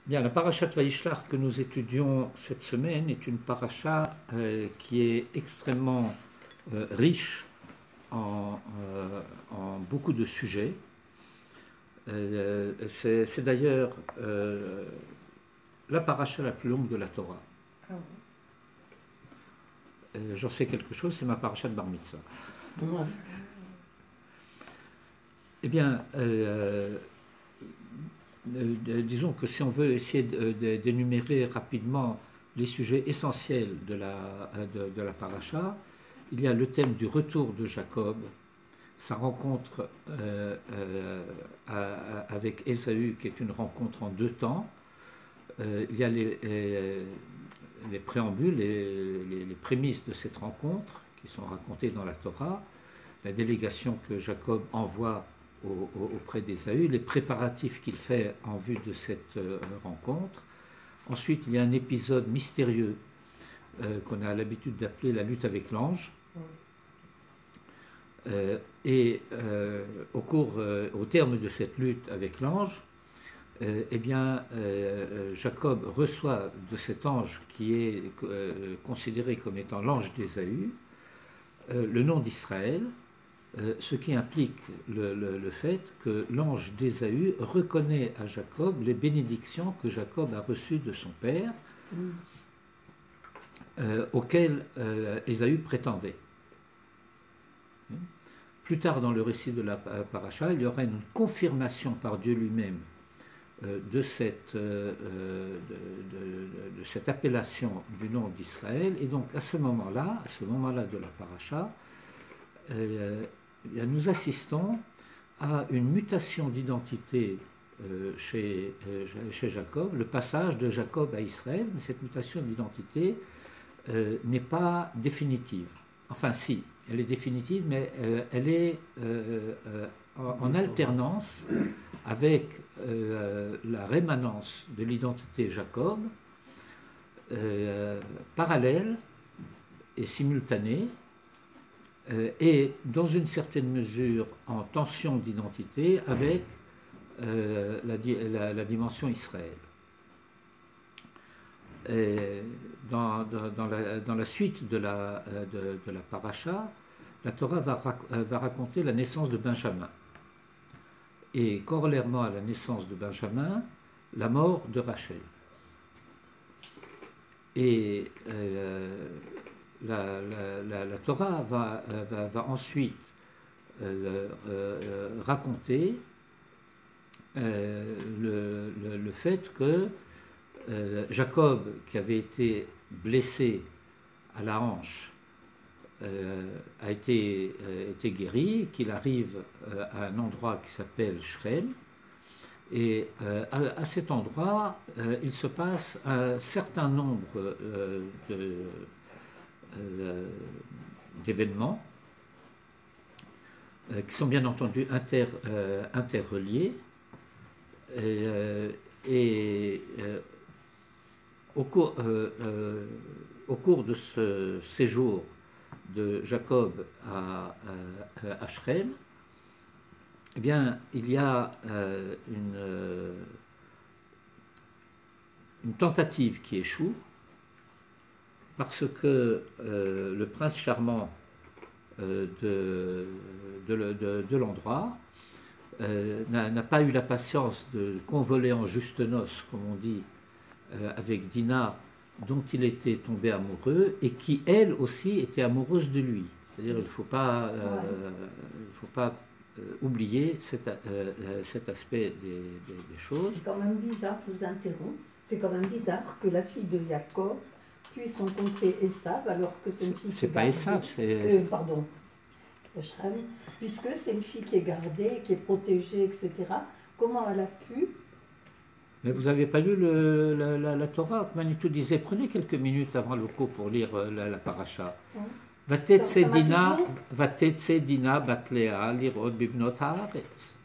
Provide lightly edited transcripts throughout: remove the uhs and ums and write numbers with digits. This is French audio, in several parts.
Bien, la paracha de Vaïshlach que nous étudions cette semaine est une paracha qui est extrêmement riche en beaucoup de sujets. C'est d'ailleurs la paracha la plus longue de la Torah. J'en sais quelque chose, c'est ma paracha de Bar Mitzvah. Ouais. Eh bien, disons que si on veut essayer d'énumérer rapidement les sujets essentiels de la paracha, il y a le thème du retour de Jacob, sa rencontre avec Ésaü, qui est une rencontre en deux temps. Il y a les préambules, les prémices de cette rencontre, qui sont racontées dans la Torah, la délégation que Jacob envoie auprès d'Ésaü, les préparatifs qu'il fait en vue de cette rencontre. Ensuite, il y a un épisode mystérieux qu'on a l'habitude d'appeler la lutte avec l'ange. Au terme de cette lutte avec l'ange, Jacob reçoit de cet ange qui est considéré comme étant l'ange d'Ésaü le nom d'Israël, ce qui implique le fait que l'ange d'Ésaü reconnaît à Jacob les bénédictions que Jacob a reçues de son père, auxquelles Ésaü prétendait. Plus tard dans le récit de la paracha, il y aura une confirmation par Dieu lui-même de cette appellation du nom d'Israël, et donc à ce moment-là de la paracha, nous assistons à une mutation d'identité chez Jacob, le passage de Jacob à Israël, mais cette mutation d'identité n'est pas définitive. Enfin si, elle est définitive, mais elle est en alternance avec la rémanence de l'identité Jacob, parallèle et simultanée, et dans une certaine mesure en tension d'identité avec la dimension Israël. Et dans la suite de la paracha, la Torah va raconter la naissance de Benjamin. Et corollairement à la naissance de Benjamin, la mort de Rachel. Et la Torah va ensuite raconter le fait que Jacob, qui avait été blessé à la hanche, a été guéri, qu'il arrive à un endroit qui s'appelle Shrem, et à cet endroit, il se passe un certain nombre d'événements qui sont bien entendu interreliés, au cours de ce séjour de Jacob à Shrem, eh bien, il y a une tentative qui échoue, parce que le prince charmant de l'endroit n'a pas eu la patience de convoler en juste noces, comme on dit, avec Dina, dont il était tombé amoureux, et qui, elle aussi, était amoureuse de lui. C'est-à-dire, il ne faut pas oublier cet aspect des choses. C'est quand même bizarre, je vous interromps, c'est quand même bizarre que la fille de Jacob puisse rencontrer Esav alors que c'est une fille c'est pas Esav, c'est... pardon, puisque c'est une fille qui est gardée, qui est protégée, etc. Comment elle a pu... Mais vous n'avez pas lu la Torah? Manitou disait, prenez quelques minutes avant le cours pour lire la paracha. Vatetse Dina Batlea Lirot Bibnot Haaretz.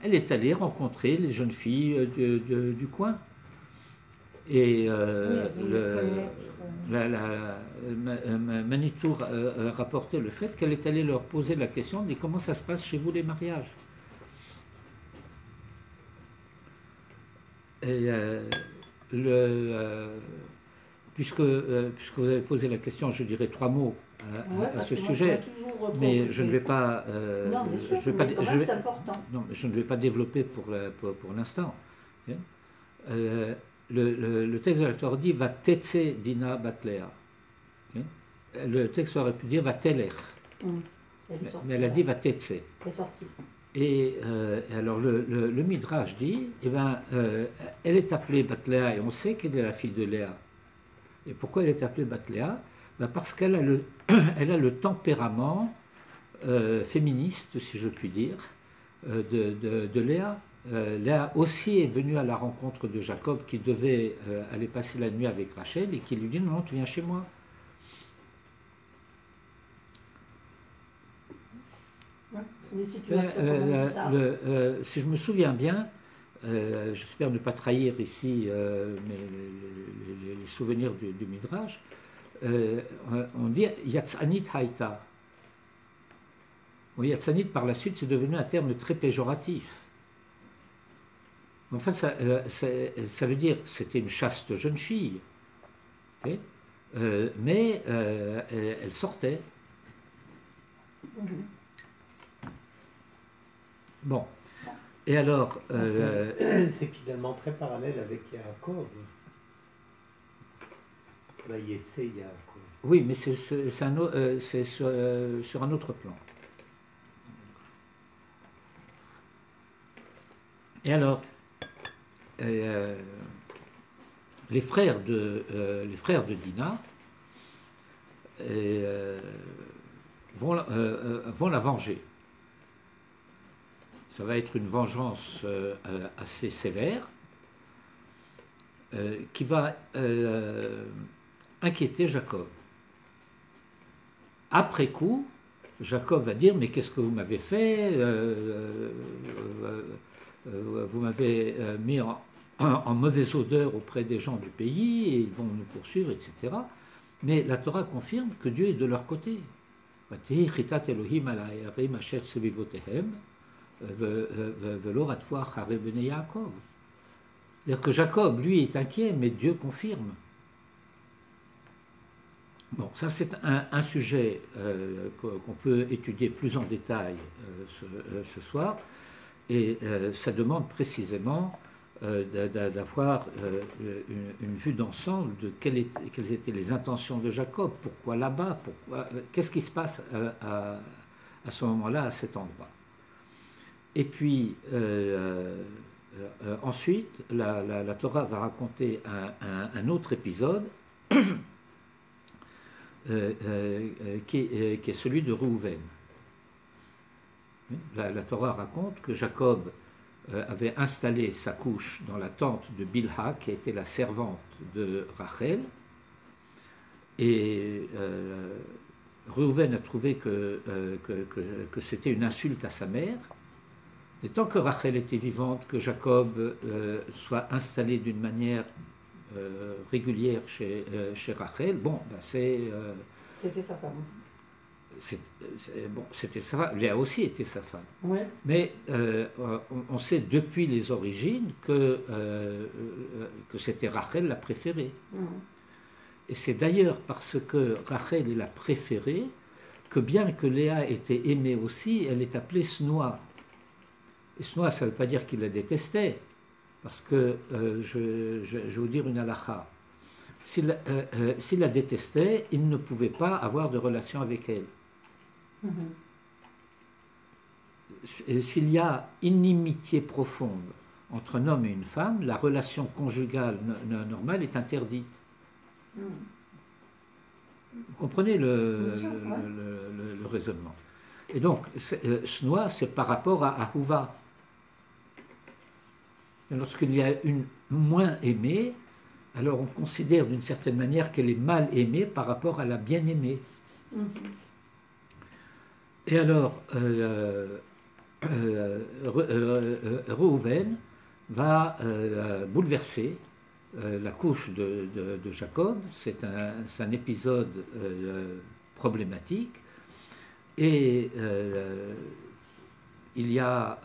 Elle est allée rencontrer les jeunes filles du coin. Et Manitou rapportait le fait qu'elle est allée leur poser la question de comment ça se passe chez vous les mariages. Et, puisque vous avez posé la question, je dirais 3 mots à ce sujet, mais je ne vais pas. Non, bien sûr, c'est important. Non, mais je ne vais pas développer pour l'instant. Okay. Le texte de la Torah dit va tetse dina batlea. Okay. Le texte aurait pu dire va teler. Mais elle a dit va tetse. Elle est sortie. Et alors le Midrash dit, eh ben, elle est appelée Batlea et on sait qu'elle est la fille de Léa. Et pourquoi elle est appelée Batlea? Ben parce qu'elle a elle a le tempérament féministe, si je puis dire, de Léa. Léa aussi est venue à la rencontre de Jacob qui devait aller passer la nuit avec Rachel et qui lui dit non, non, tu viens chez moi. Si je me souviens bien, j'espère ne pas trahir ici les souvenirs du Midrash, on dit Yatzanit Haïta. Bon, Yatzanit par la suite c'est devenu un terme très péjoratif. Enfin, ça veut dire c'était une chaste jeune fille, okay, mais elle sortait. Bon, et alors... c'est finalement très parallèle avec Yaakov. Là, Yaakov. Oui, mais c'est sur un autre plan. Et alors, les frères de Dina vont la venger. Ça va être une vengeance assez sévère qui va inquiéter Jacob. Après coup, Jacob va dire « Mais qu'est-ce que vous m'avez fait vous m'avez mis en mauvaise odeur auprès des gens du pays et ils vont nous poursuivre, etc. » Mais la Torah confirme que Dieu est de leur côté. C'est-à-dire que Jacob, lui, est inquiet, mais Dieu confirme. Bon, ça c'est un sujet qu'on peut étudier plus en détail ce soir, et ça demande précisément d'avoir une vue d'ensemble de quelles étaient les intentions de Jacob, pourquoi là-bas, qu'est-ce qui se passe à ce moment-là, à cet endroit. Et puis, ensuite, la Torah va raconter un autre épisode qui est celui de Réhouven. La Torah raconte que Jacob avait installé sa couche dans la tente de Bilha, qui était la servante de Rachel, et Réhouven a trouvé que c'était une insulte à sa mère. Et tant que Rachel était vivante, que Jacob soit installé d'une manière régulière chez Rachel, bon, ben c'était sa femme. C'était sa femme. Léa aussi était sa femme. Ouais. Mais on sait depuis les origines que c'était Rachel la préférée. Et c'est d'ailleurs parce que Rachel est la préférée que bien que Léa était aimée aussi, elle est appelée Snoa. Et Snoa, ça ne veut pas dire qu'il la détestait, parce que je vais vous dire une halakha. S'il la détestait, il ne pouvait pas avoir de relation avec elle. S'il y a inimitié profonde entre un homme et une femme, la relation conjugale normale est interdite. Vous comprenez le raisonnement. Et donc, Snoa, c'est par rapport à Ahouva. Lorsqu'il y a une moins aimée, alors on considère d'une certaine manière qu'elle est mal aimée par rapport à la bien-aimée. Et alors, Réhouven va bouleverser la couche de Jacob. C'est un épisode problématique. Et il y a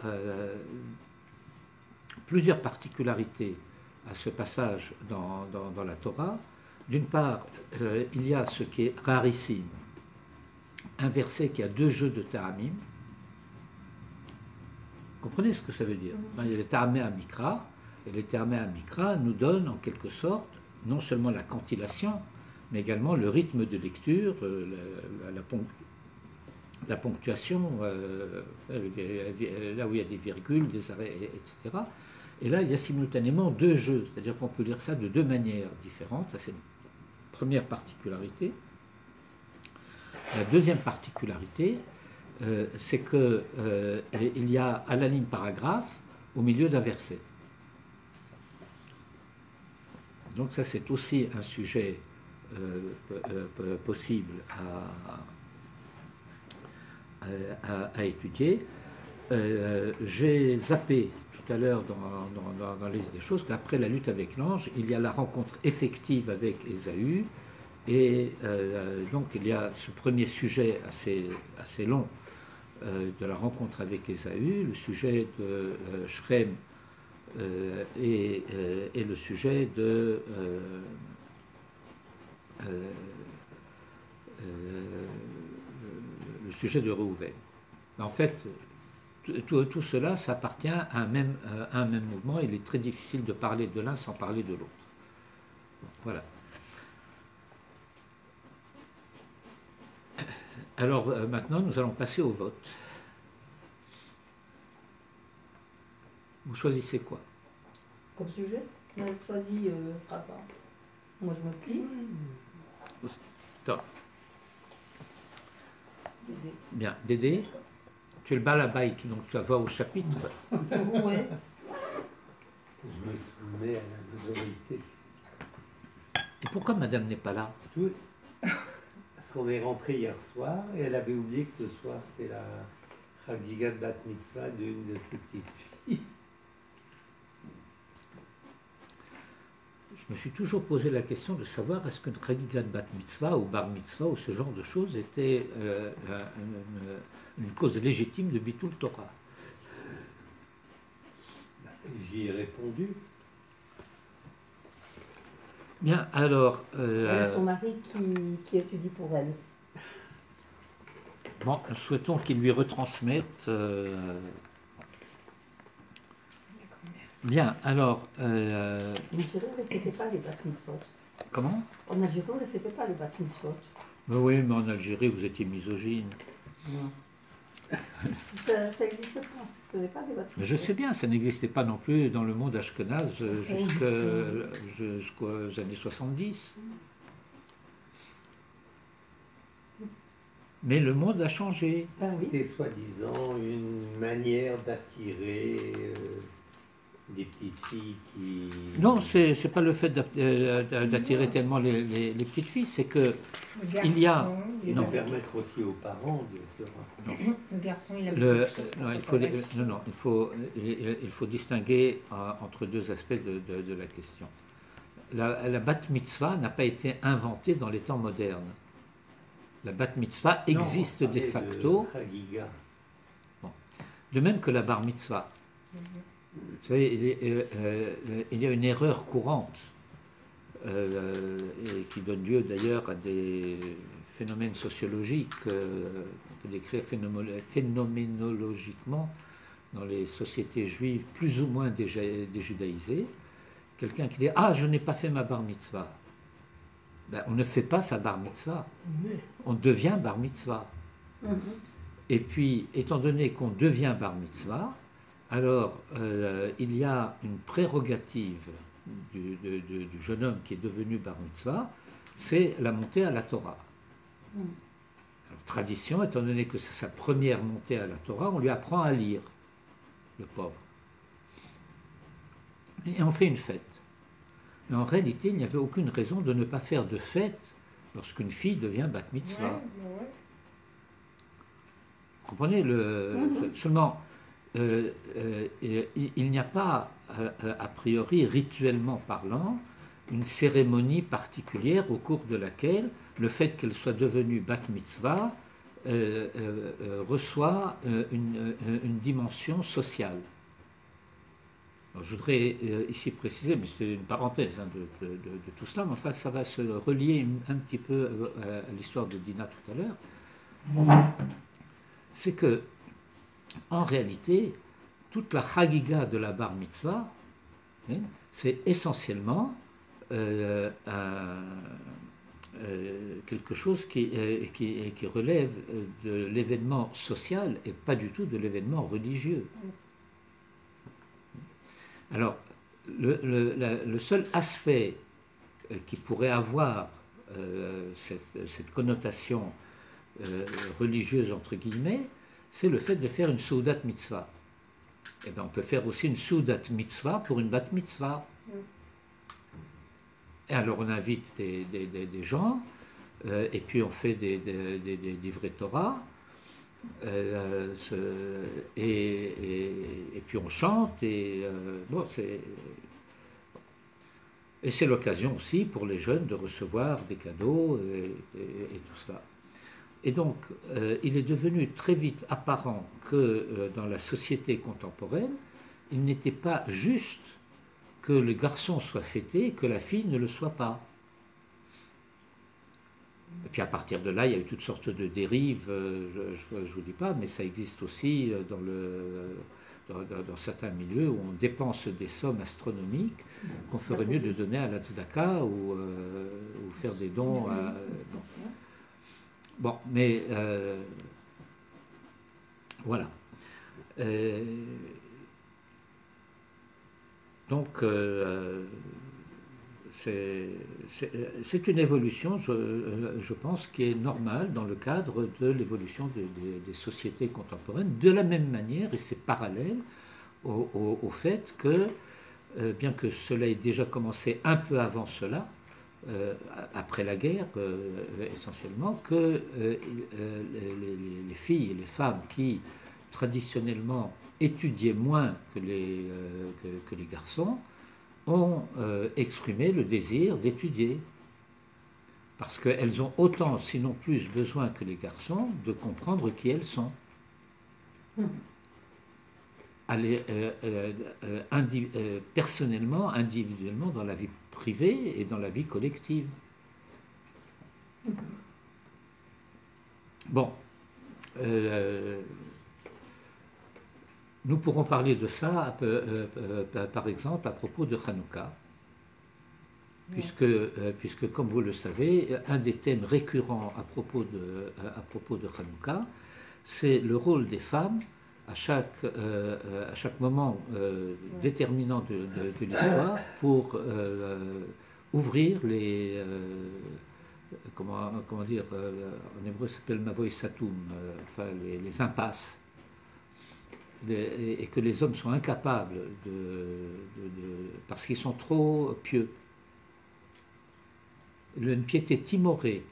plusieurs particularités à ce passage dans la Torah. D'une part, il y a ce qui est rarissime, un verset qui a 2 jeux de ta'amim. Vous comprenez ce que ça veut dire? Il y a les ta'amé à mikra, et les ta'amé à mikra nous donnent en quelque sorte non seulement la cantillation, mais également le rythme de lecture, la ponctuation, là où il y a des virgules, des arrêts, etc. Et là, il y a simultanément 2 jeux, c'est-à-dire qu'on peut lire ça de 2 manières différentes. Ça, c'est une première particularité. La deuxième particularité, c'est qu'il y a à la ligne paragraphe au milieu d'un verset. Donc ça, c'est aussi un sujet possible à étudier. J'ai zappé tout à l'heure dans la liste des choses qu'après la lutte avec l'ange, il y a la rencontre effective avec Ésaü, et donc il y a ce premier sujet assez long de la rencontre avec Ésaü, le sujet de Shrem et le sujet de Réhouven. En fait, tout cela, ça appartient à un même mouvement. Il est très difficile de parler de l'un sans parler de l'autre. Voilà. Alors maintenant, nous allons passer au vote. Vous choisissez quoi? Comme sujet, on a choisi Rava. Moi, je me plie. Top. Dédé. Bien, Dédé, tu es le balabait, donc tu vas voir au chapitre. Ouais. Je me soumets à la majorité. Et pourquoi madame n'est pas là? Tout. Parce qu'on est rentré hier soir et elle avait oublié que ce soir c'était la Chagigat Bat Mitzvah d'une de ses petites filles. Je me suis toujours posé la question de savoir est-ce qu'une Chagigat Bat Mitzvah ou Bar Mitzvah ou ce genre de choses était une cause légitime de Bitul Torah. J'y ai répondu. Bien, alors... Elle a son mari qui étudie pour elle. Bon, nous souhaitons qu'il lui retransmette... Bien, alors... En Algérie, on ne fêtait pas les bat mitzvot. Comment? En Algérie, on ne fêtait pas les bat mitzvot. Oui, mais en Algérie, vous étiez misogyne. Non. Ça n'existe pas. On ne faisait pas des bat mitzvot. Mais je sais bien, ça n'existait pas non plus dans le monde ashkénaze jusqu'aux années 70. Mais le monde a changé. Ben oui. C'était soi-disant une manière d'attirer des petites filles qui... Non, c'est pas le fait d'attirer tellement les petites filles, c'est que il y a... Et Non. de permettre aussi aux parents de se rencontrer. Le garçon, il a il faut distinguer entre 2 aspects de la question. La bat mitzvah n'a pas été inventée dans les temps modernes. La bat mitzvah existe Non, on de parlait facto, de Chagiga. de même que la bar mitzvah. Vous savez, il y a une erreur courante et qui donne lieu d'ailleurs à des phénomènes sociologiques, on peut décrire phénoménologiquement dans les sociétés juives plus ou moins déjudaïsées. Quelqu'un qui dit « Ah, je n'ai pas fait ma bar mitzvah ». Ben, on ne fait pas sa bar mitzvah, on devient bar mitzvah. Et puis, étant donné qu'on devient bar mitzvah, alors il y a une prérogative du jeune homme qui est devenu bar mitzvah, c'est la montée à la Torah. Alors, tradition, étant donné que c'est sa première montée à la Torah, on lui apprend à lire, le pauvre. Et on fait une fête. Mais en réalité, il n'y avait aucune raison de ne pas faire de fête lorsqu'une fille devient bat mitzvah. Vous comprenez seulement, il n'y a pas, a priori, rituellement parlant, une cérémonie particulière au cours de laquelle le fait qu'elle soit devenue bat mitzvah reçoit une dimension sociale. Alors, je voudrais ici préciser, mais c'est une parenthèse hein, de tout cela, mais enfin ça va se relier un petit peu à l'histoire de Dina tout à l'heure. C'est que, en réalité, toute la chagiga de la bar mitzvah, hein, c'est essentiellement quelque chose qui relève de l'événement social et pas du tout de l'événement religieux. Alors, le seul aspect qui pourrait avoir cette connotation religieuse, entre guillemets, c'est le fait de faire une soudat mitzvah. Et bien, on peut faire aussi une soudat mitzvah pour une bat mitzvah. Et alors, on invite des gens, et puis on fait des livrets Torah, et puis on chante, et c'est l'occasion aussi pour les jeunes de recevoir des cadeaux et tout cela. Et donc, il est devenu très vite apparent que dans la société contemporaine, il n'était pas juste que le garçon soit fêté et que la fille ne le soit pas. Et puis à partir de là, il y a eu toutes sortes de dérives, je ne vous dis pas, mais ça existe aussi dans certains milieux où on dépense des sommes astronomiques qu'on ferait mieux de donner à la tzedaka ou faire des dons. Bon, mais voilà. Donc, c'est une évolution, je pense, qui est normale dans le cadre de l'évolution des sociétés contemporaines, de la même manière, et c'est parallèle au fait que, bien que cela ait déjà commencé un peu avant cela, après la guerre essentiellement, que les filles et les femmes qui traditionnellement étudiaient moins que les garçons ont exprimé le désir d'étudier, parce qu'elles ont autant, sinon plus, besoin que les garçons de comprendre qui elles sont. Personnellement, individuellement, dans la vie privée et dans la vie collective. Bon, nous pourrons parler de ça, par exemple, à propos de Hanouka, puisque, comme vous le savez, un des thèmes récurrents à propos de Hanouka, c'est le rôle des femmes à chaque moment déterminant de l'histoire pour ouvrir les comment dire, en hébreu ça s'appelle mavoy satum, enfin les impasses, et que les hommes sont incapables parce qu'ils sont trop pieux. Une piété timorée,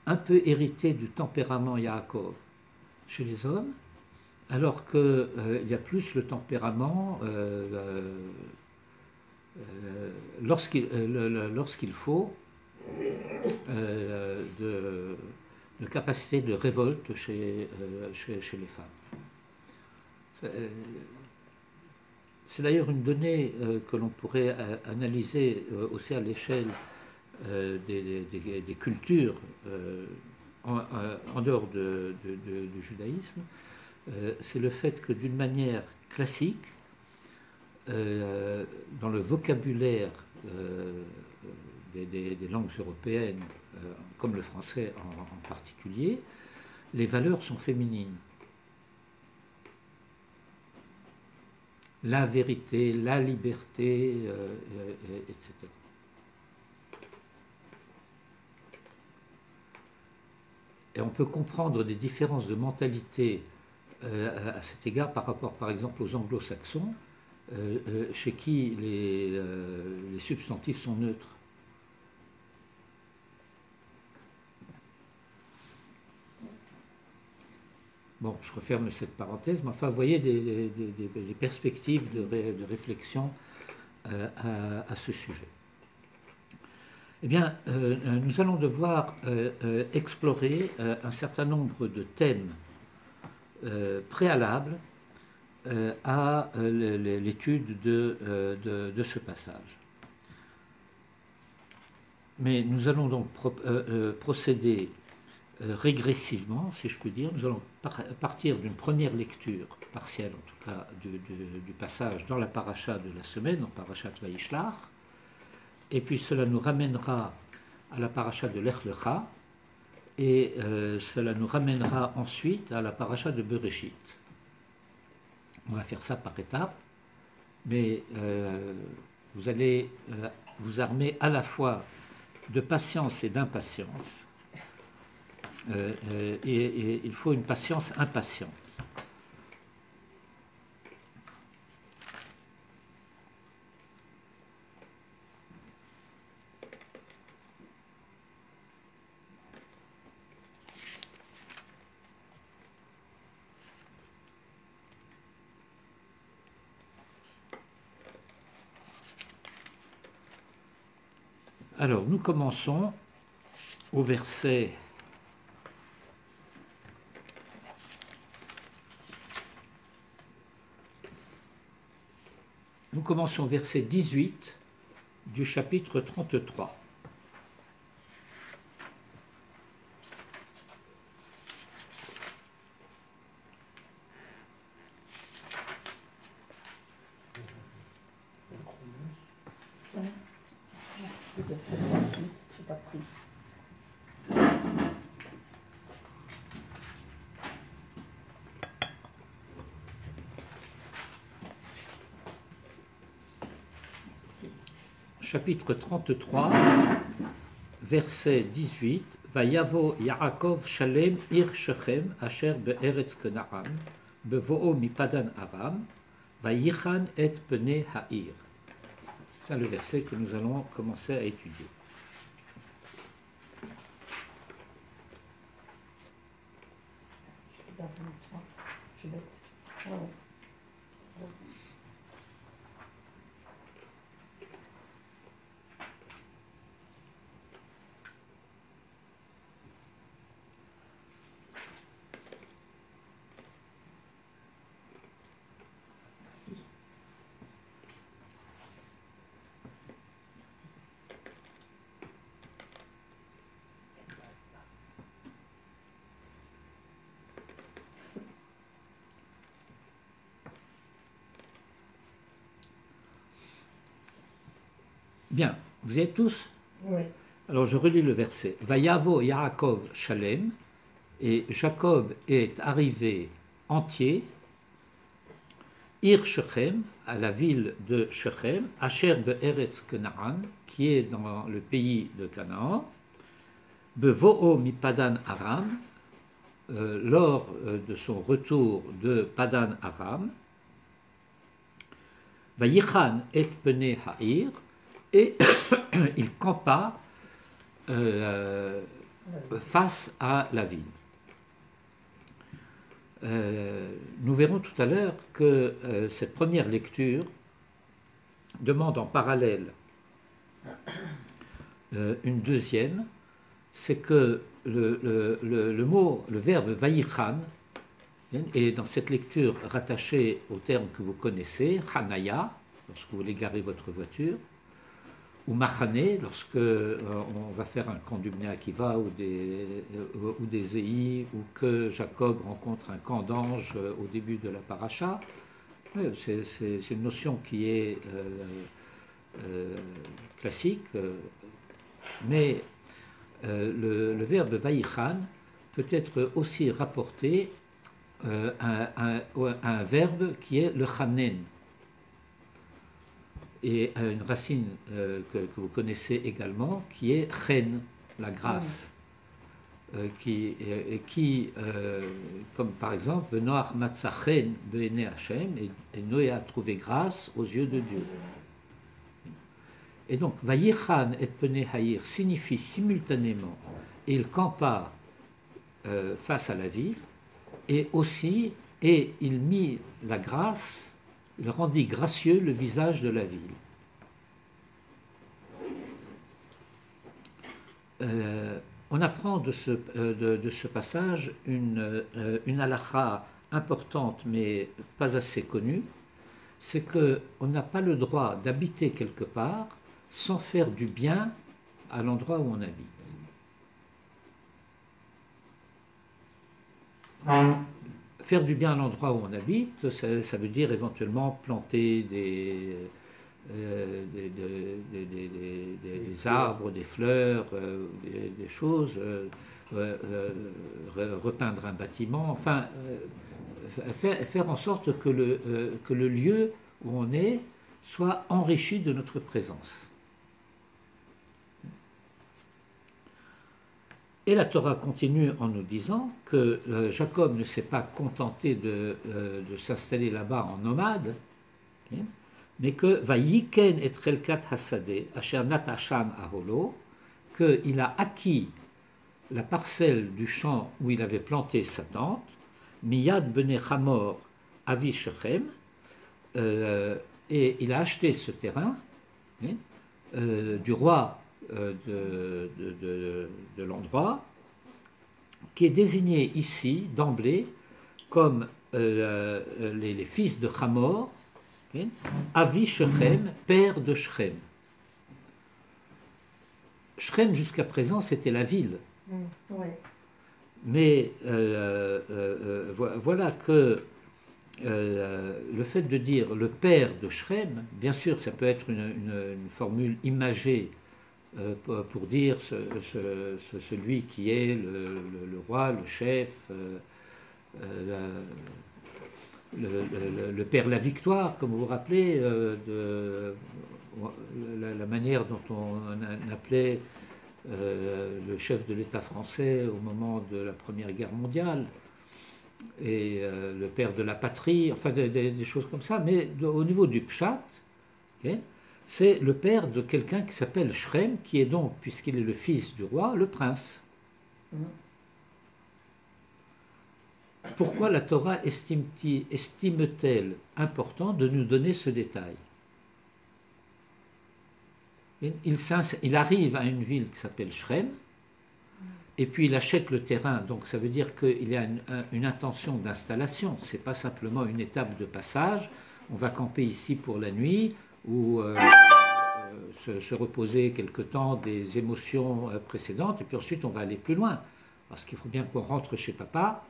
un peu héritée du tempérament Yaakov chez les hommes, alors qu'il y a plus le tempérament lorsqu'il faut de capacité de révolte chez les femmes. C'est d'ailleurs une donnée que l'on pourrait analyser aussi à l'échelle des cultures en dehors du judaïsme. C'est le fait que d'une manière classique, dans le vocabulaire des langues européennes, comme le français en particulier, les valeurs sont féminines. La vérité, la liberté, etc. Et on peut comprendre des différences de mentalité à cet égard par rapport, par exemple, aux anglo-saxons, chez qui les substantifs sont neutres. Bon, je referme cette parenthèse, mais enfin, vous voyez des perspectives de réflexion à ce sujet. Eh bien, nous allons devoir explorer un certain nombre de thèmes préalables à l'étude de ce passage. Mais nous allons donc procéder régressivement, si je puis dire. Nous allons partir d'une première lecture partielle, en tout cas, du passage dans la paracha de la semaine, en parachat Vayishlach, et puis cela nous ramènera à la paracha de Lech Lecha, et cela nous ramènera ensuite à la paracha de Bereshit. On va faire ça par étapes, mais vous allez vous armer à la fois de patience et d'impatience. Et il faut une patience impatiente. Alors, nous commençons au verset Nous commençons au verset 18 du chapitre 33. Chapitre 33, verset 18. Vayavo Yaakov Shalem Ir Shechem Asher be'eretz Kenaan bevo'o mipadan Aram Vayichan et pene ha'ir. C'est le verset que nous allons commencer à étudier. Je suis bête. Oh. Bien, vous êtes tous? Oui. Alors je relis le verset. Vayavo Yaakov Shalem, et Jacob est arrivé entier, Ir Shechem, à la ville de Shechem, Asher be'eretz Kenaan, qui est dans le pays de Canaan, Bevo'o mipadan Aram, lors de son retour de Padan Aram, Vayichan et pene ha'ir, et il campa face à la ville. Nous verrons tout à l'heure que cette première lecture demande en parallèle une deuxième, c'est que le mot, le verbe Vayichan est dans cette lecture rattaché au terme que vous connaissez, Hanaya, lorsque vous voulez garer votre voiture, ou Machane, lorsque on va faire un camp du Bnei Akiva ou des EI, ou que Jacob rencontre un camp d'anges au début de la paracha. C'est une notion qui est classique, mais le verbe Vayichan peut être aussi rapporté à un verbe qui est le chanen, et une racine que vous connaissez également, qui est chen, la grâce, qui comme par exemple, Noach matza chen be'enei Hashem, et Noé a trouvé grâce aux yeux de Dieu. Et donc, Vayichan et pene ha'ir signifie simultanément, il campa face à la ville, et aussi, et il mit la grâce, il rendit gracieux le visage de la ville. On apprend de ce passage une halakha importante mais pas assez connue, c'est qu'on n'a pas le droit d'habiter quelque part sans faire du bien à l'endroit où on habite. Faire du bien à l'endroit où on habite, ça veut dire éventuellement planter des arbres, des fleurs, des choses, repeindre un bâtiment, enfin, faire en sorte que le lieu où on est soit enrichi de notre présence. Et la Torah continue en nous disant que Jacob ne s'est pas contenté de s'installer là-bas en nomade, okay, mais que Vayiken et Trelkat Hasadeh, Asher Natasham Aholo, qu'il a acquis la parcelle du champ où il avait planté sa tente, Miyad Bene Hamor Avi Shechem, et il a acheté ce terrain du roi de l'endroit, qui est désigné ici d'emblée comme les fils de Hamor, okay, Avi Shechem, père de Shechem. Shechem jusqu'à présent c'était la ville. Ouais. Mais voilà que le fait de dire le père de Shechem, bien sûr ça peut être une formule imagée pour dire celui qui est le roi, le chef, le père la victoire, comme vous vous rappelez, de la manière dont on appelait le chef de l'État français au moment de la Première Guerre mondiale, et le père de la patrie, enfin des choses comme ça, mais au niveau du Pshat, okay, c'est le père de quelqu'un qui s'appelle Shechem, qui est donc, puisqu'il est le fils du roi, le prince. Pourquoi la Torah estime-t-elle important de nous donner ce détail? Il arrive à une ville qui s'appelle Shechem, et puis il achète le terrain, donc ça veut dire qu'il y a une intention d'installation, ce n'est pas simplement une étape de passage, on va camper ici pour la nuit, ou se reposer quelque temps des émotions précédentes, et puis ensuite on va aller plus loin, parce qu'il faut bien qu'on rentre chez papa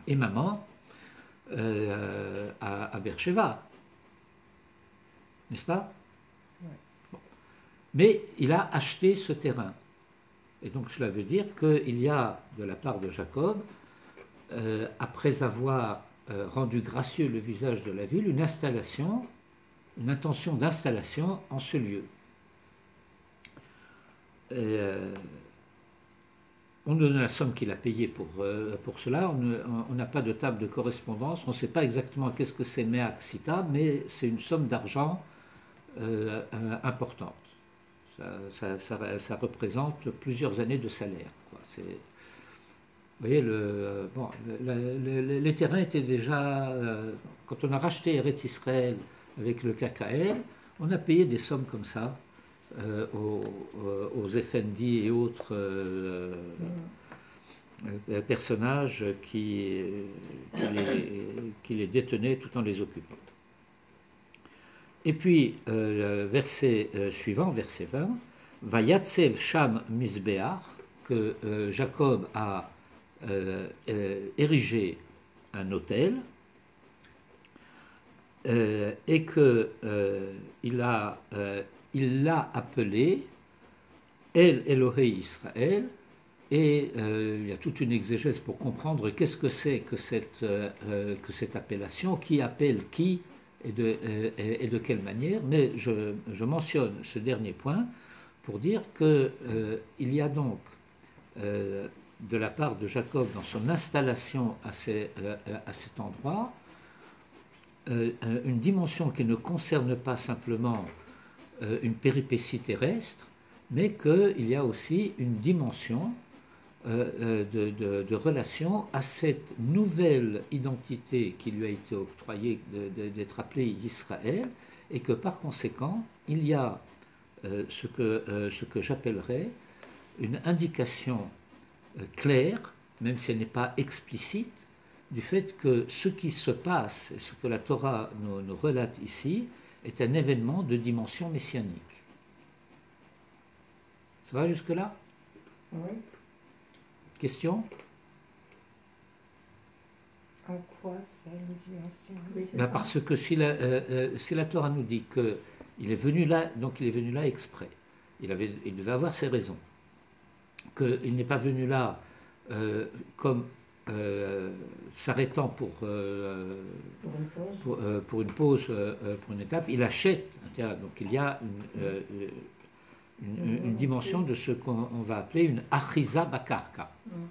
et maman à Beersheba, n'est-ce pas? Mais il a acheté ce terrain. Et donc cela veut dire qu'il y a, de la part de Jacob, après avoir rendu gracieux le visage de la ville, une intention d'installation en ce lieu. On nous donne la somme qu'il a payée pour cela, on n'a pas de table de correspondance, on ne sait pas exactement qu'est-ce que c'est Me'ak Sita, mais c'est une somme d'argent importante. Ça représente plusieurs années de salaire, quoi. Vous voyez, les terrains étaient déjà... quand on a racheté Eretz Israël avec le KKL, on a payé des sommes comme ça aux Effendi et autres personnages qui les détenaient tout en les occupant. Et puis, verset suivant, verset 20, Vayatsev Sham Misbeach, que Jacob a érigé un autel, et qu'il l'a appelé El Elohei Israël, et il y a toute une exégèse pour comprendre qu'est-ce que c'est que cette appellation, qui appelle qui, et de quelle manière, mais je mentionne ce dernier point pour dire qu'il y a donc de la part de Jacob dans son installation à cet endroit une dimension qui ne concerne pas simplement une péripétie terrestre, mais qu'il y a aussi une dimension de relation à cette nouvelle identité qui lui a été octroyée d'être appelé Israël, et que par conséquent il y a ce que j'appellerais une indication claire, même si elle n'est pas explicite, du fait que ce qui se passe et ce que la Torah nous relate ici est un événement de dimension messianique. Ça va jusque-là? Oui. Question? En quoi c'est une dimension? Oui, c'est Ben ça. parce que si la Torah nous dit qu'il est venu là, donc il est venu là exprès, il devait avoir ses raisons, qu'il n'est pas venu là comme s'arrêtant pour une pause, pour une étape, il achète un terrain. Donc il y a une dimension de ce qu'on va appeler une achiza bakarka,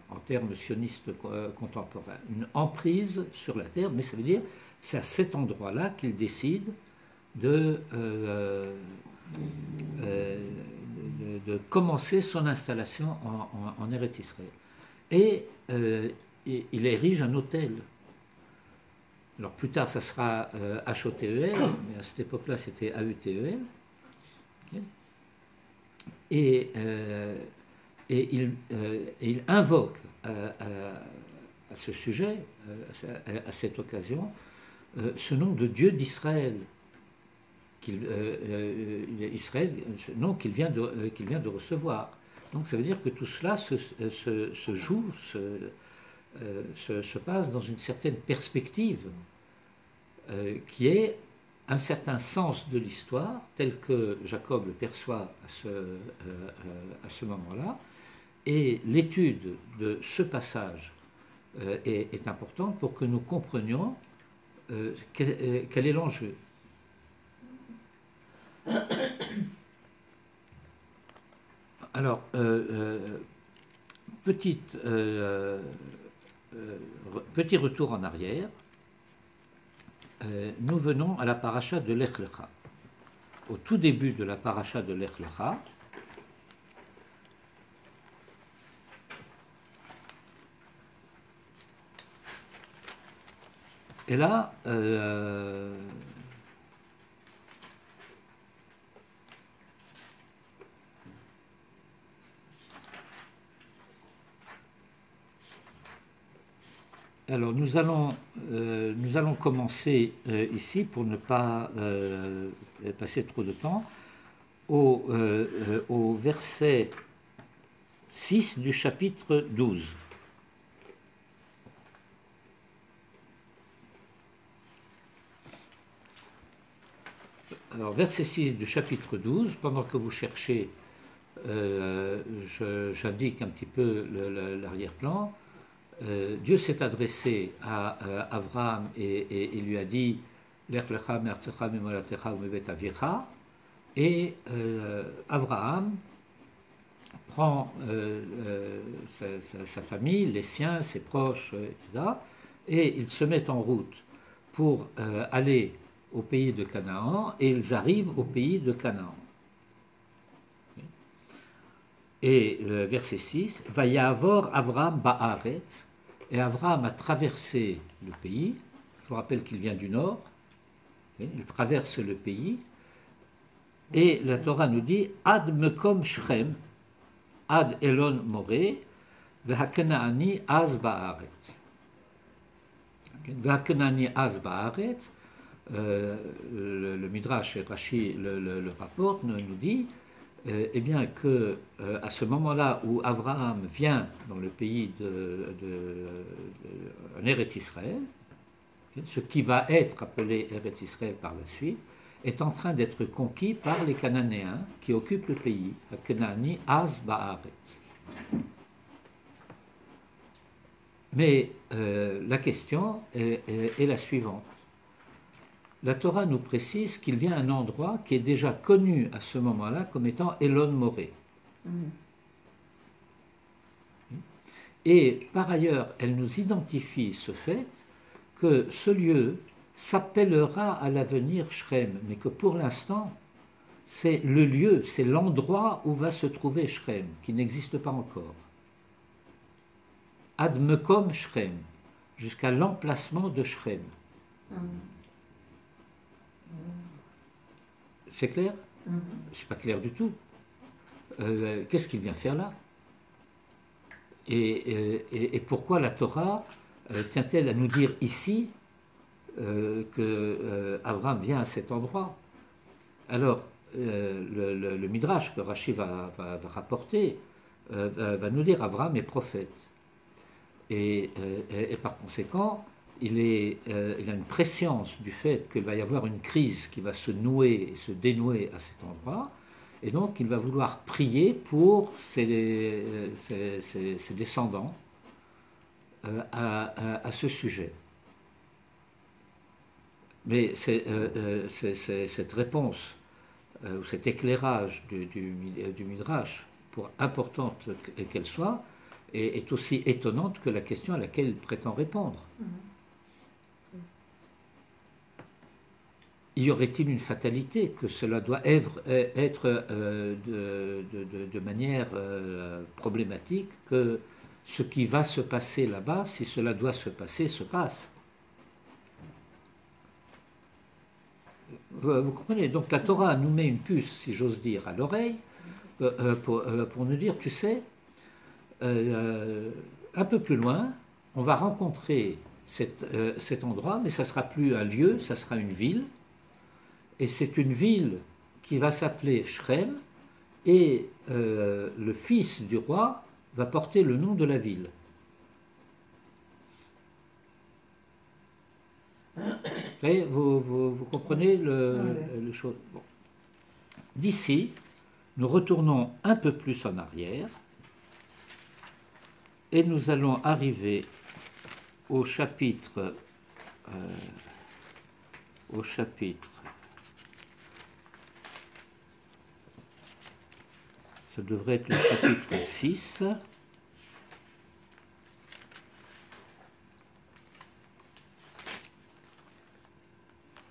en termes sionistes contemporains, une emprise sur la terre, mais ça veut dire c'est à cet endroit-là qu'il décide de commencer son installation en Eretz Israël. Et il érige un hôtel. Alors plus tard, ça sera HOTEL, mais à cette époque-là, c'était AUTEL. Okay. Et il invoque à ce sujet, à cette occasion, ce nom de Dieu d'Israël, Israël, nom qu'il vient de recevoir. Donc ça veut dire que tout cela se joue, se passe dans une certaine perspective qui est un certain sens de l'histoire, tel que Jacob le perçoit à ce moment-là, et l'étude de ce passage est importante pour que nous comprenions quel est l'enjeu. Alors, petit retour en arrière. Nous venons à la paracha de Lech Lecha. Au tout début de la paracha de Lech Lecha, et là, alors nous allons commencer ici, pour ne pas passer trop de temps, au verset 6 du chapitre 12. Alors, verset 6 du chapitre 12, pendant que vous cherchez, j'indique un petit peu l'arrière-plan. Dieu s'est adressé à Abraham et il lui a dit Lech lecha me'artzecha me'molatecha u'mebet avicha, et Abraham prend sa famille, les siens, ses proches, etc., et ils se mettent en route pour aller au pays de Canaan, et ils arrivent au pays de Canaan. Et verset 6, Vayavor Avraham ba'aretz, et Avraham a traversé le pays. Je vous rappelle qu'il vient du nord, il traverse le pays, et la Torah nous dit Ad mekom Shrem, Ad Elon Moreh, V'hakanaani az ba'aretz. V'hakanaani az ba'aretz, le Midrash et Rashi le rapporte, nous dit eh bien que à ce moment-là où Abraham vient dans le pays en Eretz Israël, ce qui va être appelé Eretz Israël par la suite, est en train d'être conquis par les Cananéens qui occupent le pays, Kenani Az Ba'aretz. Mais la question est la suivante. La Torah nous précise qu'il vient à un endroit qui est déjà connu à ce moment-là comme étant Elon Moreh. Et par ailleurs, elle nous identifie ce fait que ce lieu s'appellera à l'avenir Shrem, mais que pour l'instant, c'est le lieu, c'est l'endroit où va se trouver Shrem, qui n'existe pas encore. Ad mekom Shrem, jusqu'à l'emplacement de Shrem. C'est clair? C'est pas clair du tout. Qu'est-ce qu'il vient faire là? Et pourquoi la Torah tient-elle à nous dire ici que Abraham vient à cet endroit? Alors, le Midrash que Rashi va rapporter va nous dire Abraham est prophète. Et par conséquent, il a une prescience du fait qu'il va y avoir une crise qui va se nouer et se dénouer à cet endroit. Et donc, il va vouloir prier pour ses descendants à ce sujet. Mais cette réponse ou cet éclairage du Midrash, pour importante qu'elle soit, est aussi étonnante que la question à laquelle il prétend répondre. Y aurait-il une fatalité que cela doit être de manière problématique, que ce qui va se passer là-bas, si cela doit se passer, se passe? Vous comprenez? Donc la Torah nous met une puce, si j'ose dire, à l'oreille pour nous dire, tu sais, un peu plus loin, on va rencontrer cet endroit, mais ça ne sera plus un lieu, ça sera une ville. Et c'est une ville qui va s'appeler Shrem, et le fils du roi va porter le nom de la ville. Vous comprenez le chose. Bon. D'ici, nous retournons un peu plus en arrière et nous allons arriver au chapitre ça devrait être le chapitre 6.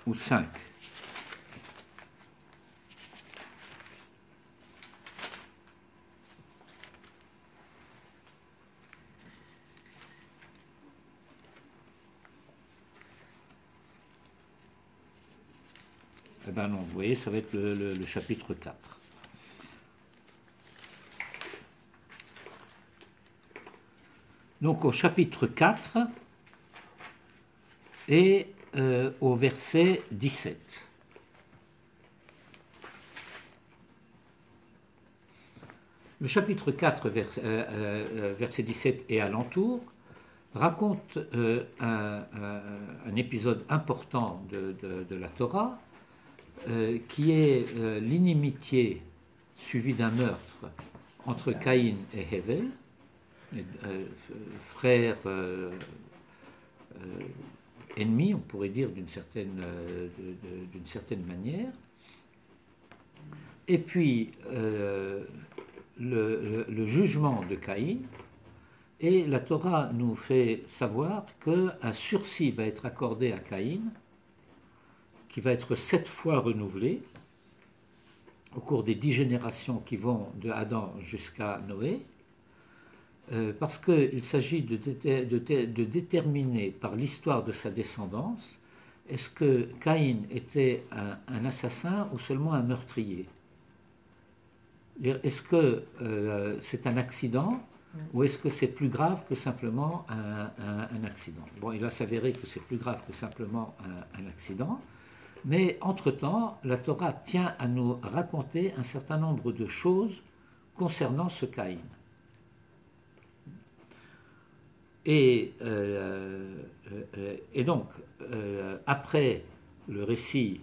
Ou 5. Eh bien non, vous voyez, ça va être le chapitre 4. Donc au chapitre 4 et au verset 17. Le chapitre 4, verset 17 et alentour, raconte un épisode important de la Torah, qui est l'inimitié suivie d'un meurtre entre Caïn et Hevel, frères ennemis, on pourrait dire d'une certaine manière. Et puis le jugement de Caïn, et la Torah nous fait savoir qu'un sursis va être accordé à Caïn, qui va être 7 fois renouvelé au cours des 10 générations qui vont de Adam jusqu'à Noé, parce qu'il s'agit de déterminer par l'histoire de sa descendance, est-ce que Caïn était un assassin ou seulement un meurtrier? Est-ce que c'est un accident ou est-ce que c'est plus grave que simplement un accident? Bon, il va s'avérer que c'est plus grave que simplement un accident, mais entre-temps, la Torah tient à nous raconter un certain nombre de choses concernant ce Caïn. Et donc, après le récit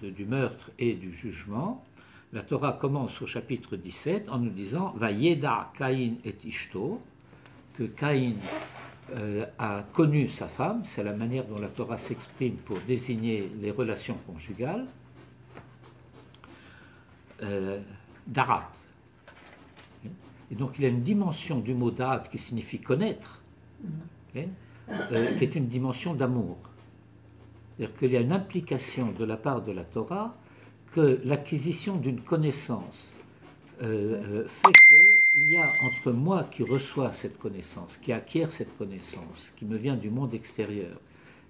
du meurtre et du jugement, la Torah commence au chapitre 17 en nous disant « Vayeda Caïn et Ishto » que Caïn a connu sa femme, c'est la manière dont la Torah s'exprime pour désigner les relations conjugales, Darat. Et donc il y a une dimension du mot Darat qui signifie connaître, qui est une dimension d'amour. C'est-à-dire qu'il y a une implication de la part de la Torah que l'acquisition d'une connaissance fait qu'il y a entre moi qui reçois cette connaissance, qui acquiert cette connaissance, qui me vient du monde extérieur,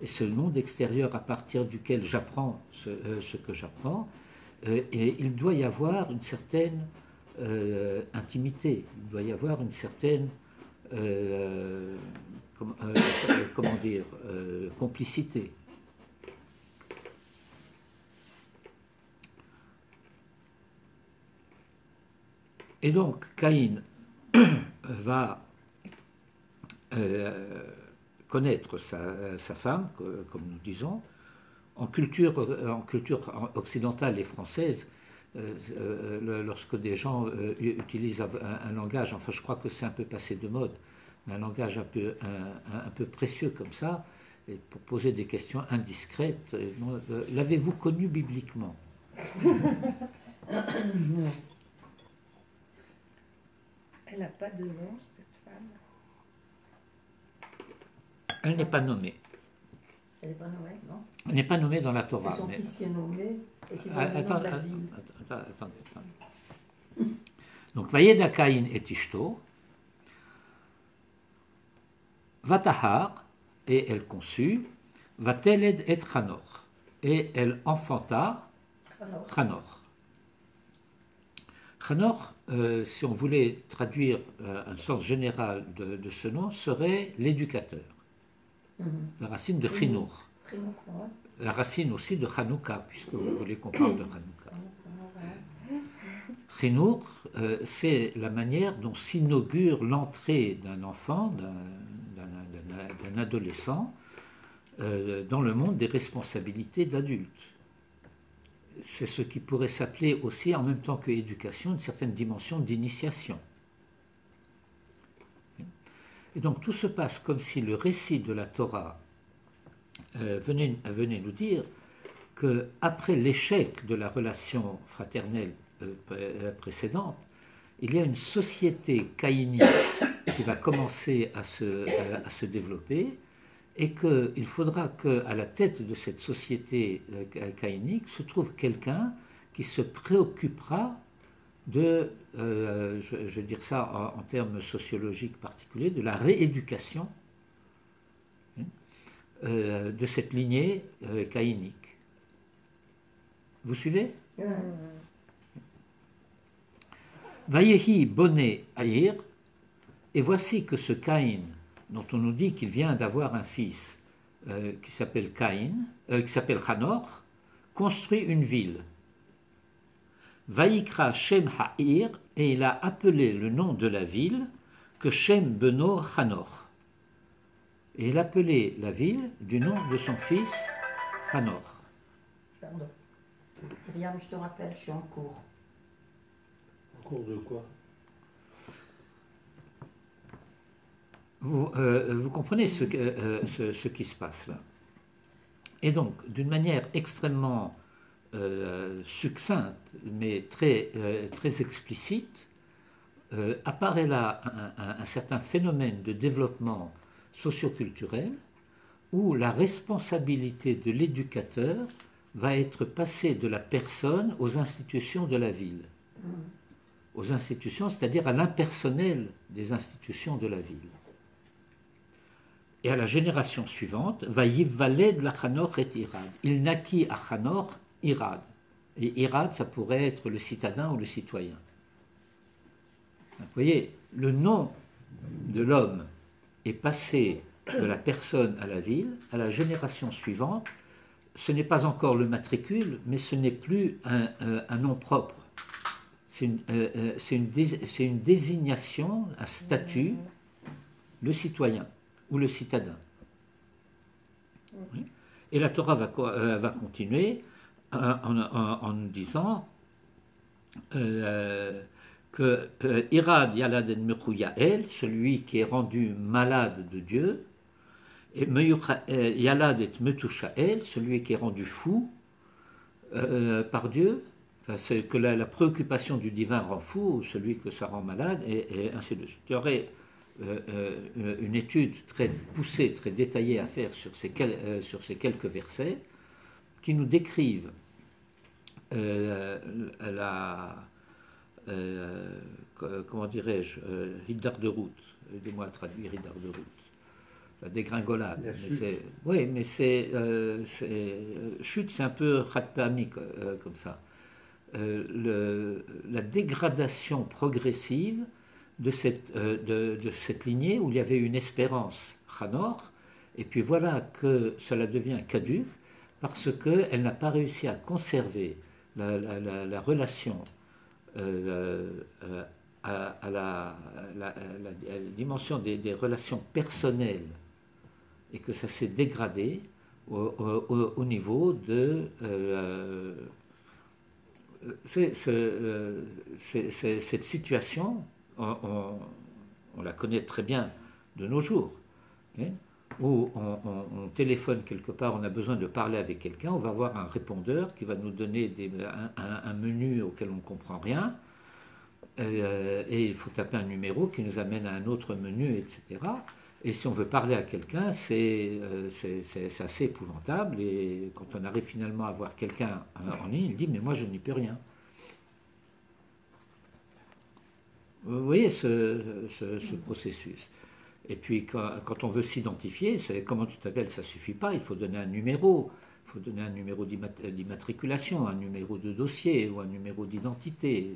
et ce monde extérieur à partir duquel j'apprends ce que j'apprends, et il doit y avoir une certaine intimité, il doit y avoir une certaine comment dire, complicité. Et donc, Caïn va connaître sa femme, comme nous disons. En culture occidentale et française, lorsque des gens utilisent un langage, enfin je crois que c'est un peu passé de mode, mais un langage un peu précieux comme ça, et pour poser des questions indiscrètes, l'avez-vous connu bibliquement? Elle n'a pas de nom, cette femme. Elle n'est pas nommée. Elle n'est pas nommée, non? Elle n'est pas nommée dans la Torah. C'est son fils qui est nommé et qui donne le nom Attends, de la ville. attendez. Donc, Vayeda Caïn et Ishto, Vatahar, et elle conçut, Vateled et Chanor, et elle enfanta Chanor. Chanor, si on voulait traduire un sens général de ce nom, serait l'éducateur. La racine de Chinour. La racine aussi de Hanouka, puisque vous voulez qu'on parle de Hanouka. Chinour, c'est la manière dont s'inaugure l'entrée d'un enfant, d'un adolescent, dans le monde des responsabilités d'adulte. C'est ce qui pourrait s'appeler aussi, en même temps que éducation, une certaine dimension d'initiation. Et donc tout se passe comme si le récit de la Torah venait nous dire qu'après l'échec de la relation fraternelle précédente, il y a une société caïnique qui va commencer à se développer, et qu'il faudra qu'à la tête de cette société caïnique se trouve quelqu'un qui se préoccupera de, je vais dire ça en termes sociologiques particuliers, de la rééducation de cette lignée caïnique. Vous suivez? Vayehi boné Aïr, et voici que ce Caïn, dont on nous dit qu'il vient d'avoir un fils qui s'appelle Chanor, construit une ville. Vaïkra Shem Ha'ir, et il a appelé le nom de la ville que Shem Beno Chanor. Et il a appelé la ville du nom de son fils Chanor. Pardon. Myriam, je te rappelle, je suis en cours. En cours de quoi? Vous comprenez ce qui se passe là. Et donc, d'une manière extrêmement succincte, mais très explicite, apparaît là un certain phénomène de développement socioculturel où la responsabilité de l'éducateur va être passée de la personne aux institutions de la ville. Aux institutions, c'est-à-dire à l'impersonnel des institutions de la ville. Et à la génération suivante, va Yivvaled la Chanor et Irad. Il naquit à Chanor Irad. Et Irad, ça pourrait être le citadin ou le citoyen. Vous voyez, le nom de l'homme est passé de la personne à la ville, à la génération suivante. Ce n'est pas encore le matricule, mais ce n'est plus un nom propre. C'est une désignation, un statut, le citoyen ou le citadin. Oui. Et la Torah va continuer en nous disant que Irad Yalad et Mekou Yael, celui qui est rendu malade de Dieu, et Yalad et Metushael, celui qui est rendu fou par Dieu, enfin, c'est que la préoccupation du divin rend fou, celui que ça rend malade, et ainsi de suite. Il y aurait une étude très poussée, très détaillée à faire sur ces quelques versets qui nous décrivent comment dirais-je, Hiddar de route, aidez-moi à traduire Hiddar de route, la dégringolade. Mais chute, c'est un peu khatpami comme ça. La dégradation progressive de cette lignée où il y avait une espérance. Hanor, et puis voilà que cela devient caduc parce qu'elle n'a pas réussi à conserver la relation à la dimension des relations personnelles et que ça s'est dégradé au niveau de cette situation, on la connaît très bien de nos jours, hein, où on téléphone quelque part, on a besoin de parler avec quelqu'un, on va avoir un répondeur qui va nous donner un menu auquel on ne comprend rien, et il faut taper un numéro qui nous amène à un autre menu, etc. Et si on veut parler à quelqu'un, c'est assez épouvantable. Et quand on arrive finalement à voir quelqu'un en ligne, il dit « mais moi je n'y peux rien ». Vous voyez ce processus. Et puis quand on veut s'identifier, c'est comment tu t'appelles, ça ne suffit pas, il faut donner un numéro. Il faut donner un numéro d'immatriculation, un numéro de dossier ou un numéro d'identité.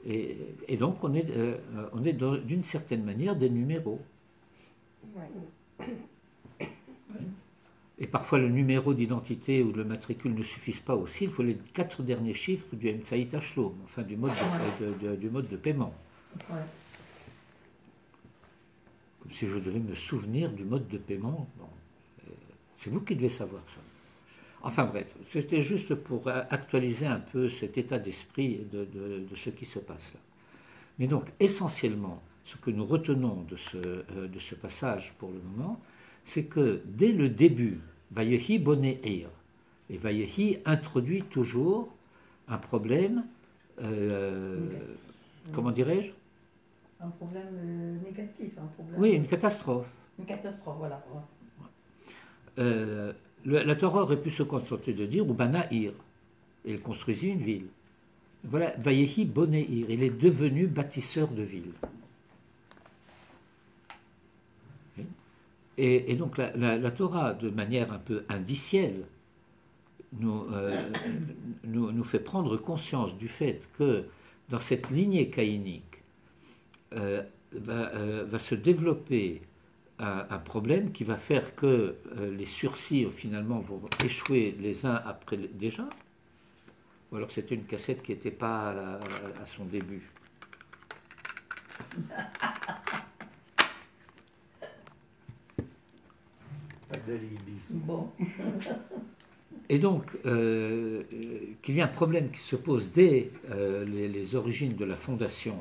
Et donc on est d'une certaine manière des numéros. Ouais. Et parfois le numéro d'identité ou le matricule ne suffisent pas aussi, il faut les 4 derniers chiffres du Emtsai Tashlum, enfin du mode de paiement. Ouais. Comme si je devais me souvenir du mode de paiement. Bon, c'est vous qui devez savoir ça. Enfin bref, c'était juste pour actualiser un peu cet état d'esprit de ce qui se passe là. Mais donc essentiellement, ce que nous retenons de ce passage pour le moment, c'est que dès le début, Vayehi Boné Eir, et Vayehi introduit toujours un problème, comment dirais-je? Un problème négatif, un problème... Oui, une catastrophe. Une catastrophe, voilà. La Torah aurait pu se contenter de dire Ubana Ir, et il construisit une ville. Voilà, Vayehi Boné Ir, il est devenu bâtisseur de ville. Et donc la Torah, de manière un peu indicielle, nous fait prendre conscience du fait que dans cette lignée caïnique va se développer un problème qui va faire que les sursis finalement vont échouer les uns après les uns. Ou alors c'était une cassette qui n'était pas à son début. Bon. Et donc, qu'il y a un problème qui se pose dès les origines de la fondation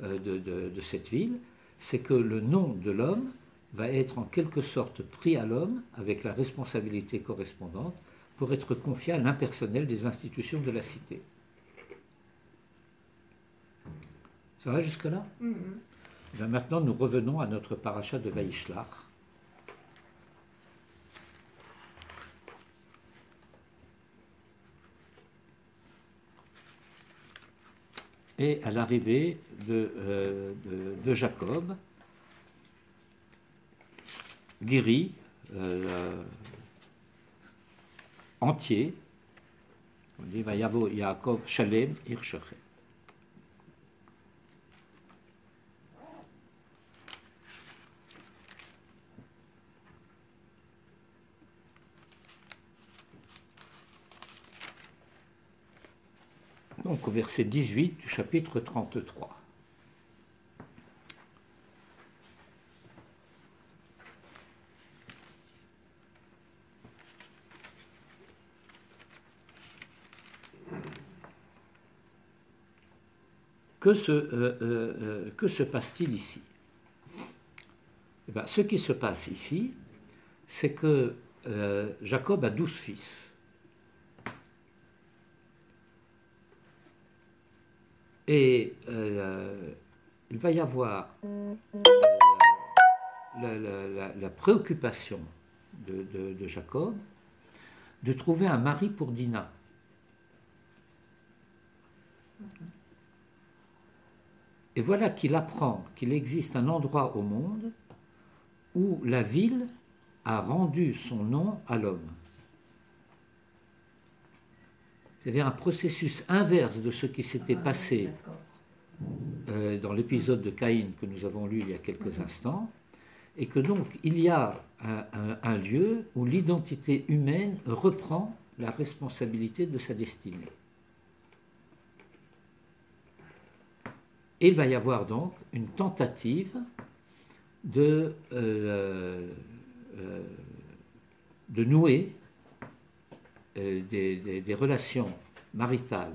de cette ville, c'est que le nom de l'homme va être en quelque sorte pris à l'homme avec la responsabilité correspondante pour être confié à l'impersonnel des institutions de la cité. Ça va jusque-là? Bien, maintenant, nous revenons à notre paracha de Vaïshlach. Et à l'arrivée de Jacob, guéri, entier, on dit Vayavo Yaakov Shalem Irshachem. Donc au verset 18 du chapitre 33. Que se passe-t-il ici? Eh bien, ce qui se passe ici, c'est que Jacob a 12 fils. Et il va y avoir la préoccupation de Jacob de trouver un mari pour Dina. Et voilà qu'il apprend qu'il existe un endroit au monde où la ville a rendu son nom à l'homme. C'est-à-dire un processus inverse de ce qui s'était passé dans l'épisode de Caïn que nous avons lu il y a quelques instants, et que donc il y a un lieu où l'identité humaine reprend la responsabilité de sa destinée. Et il va y avoir donc une tentative de nouer des relations maritales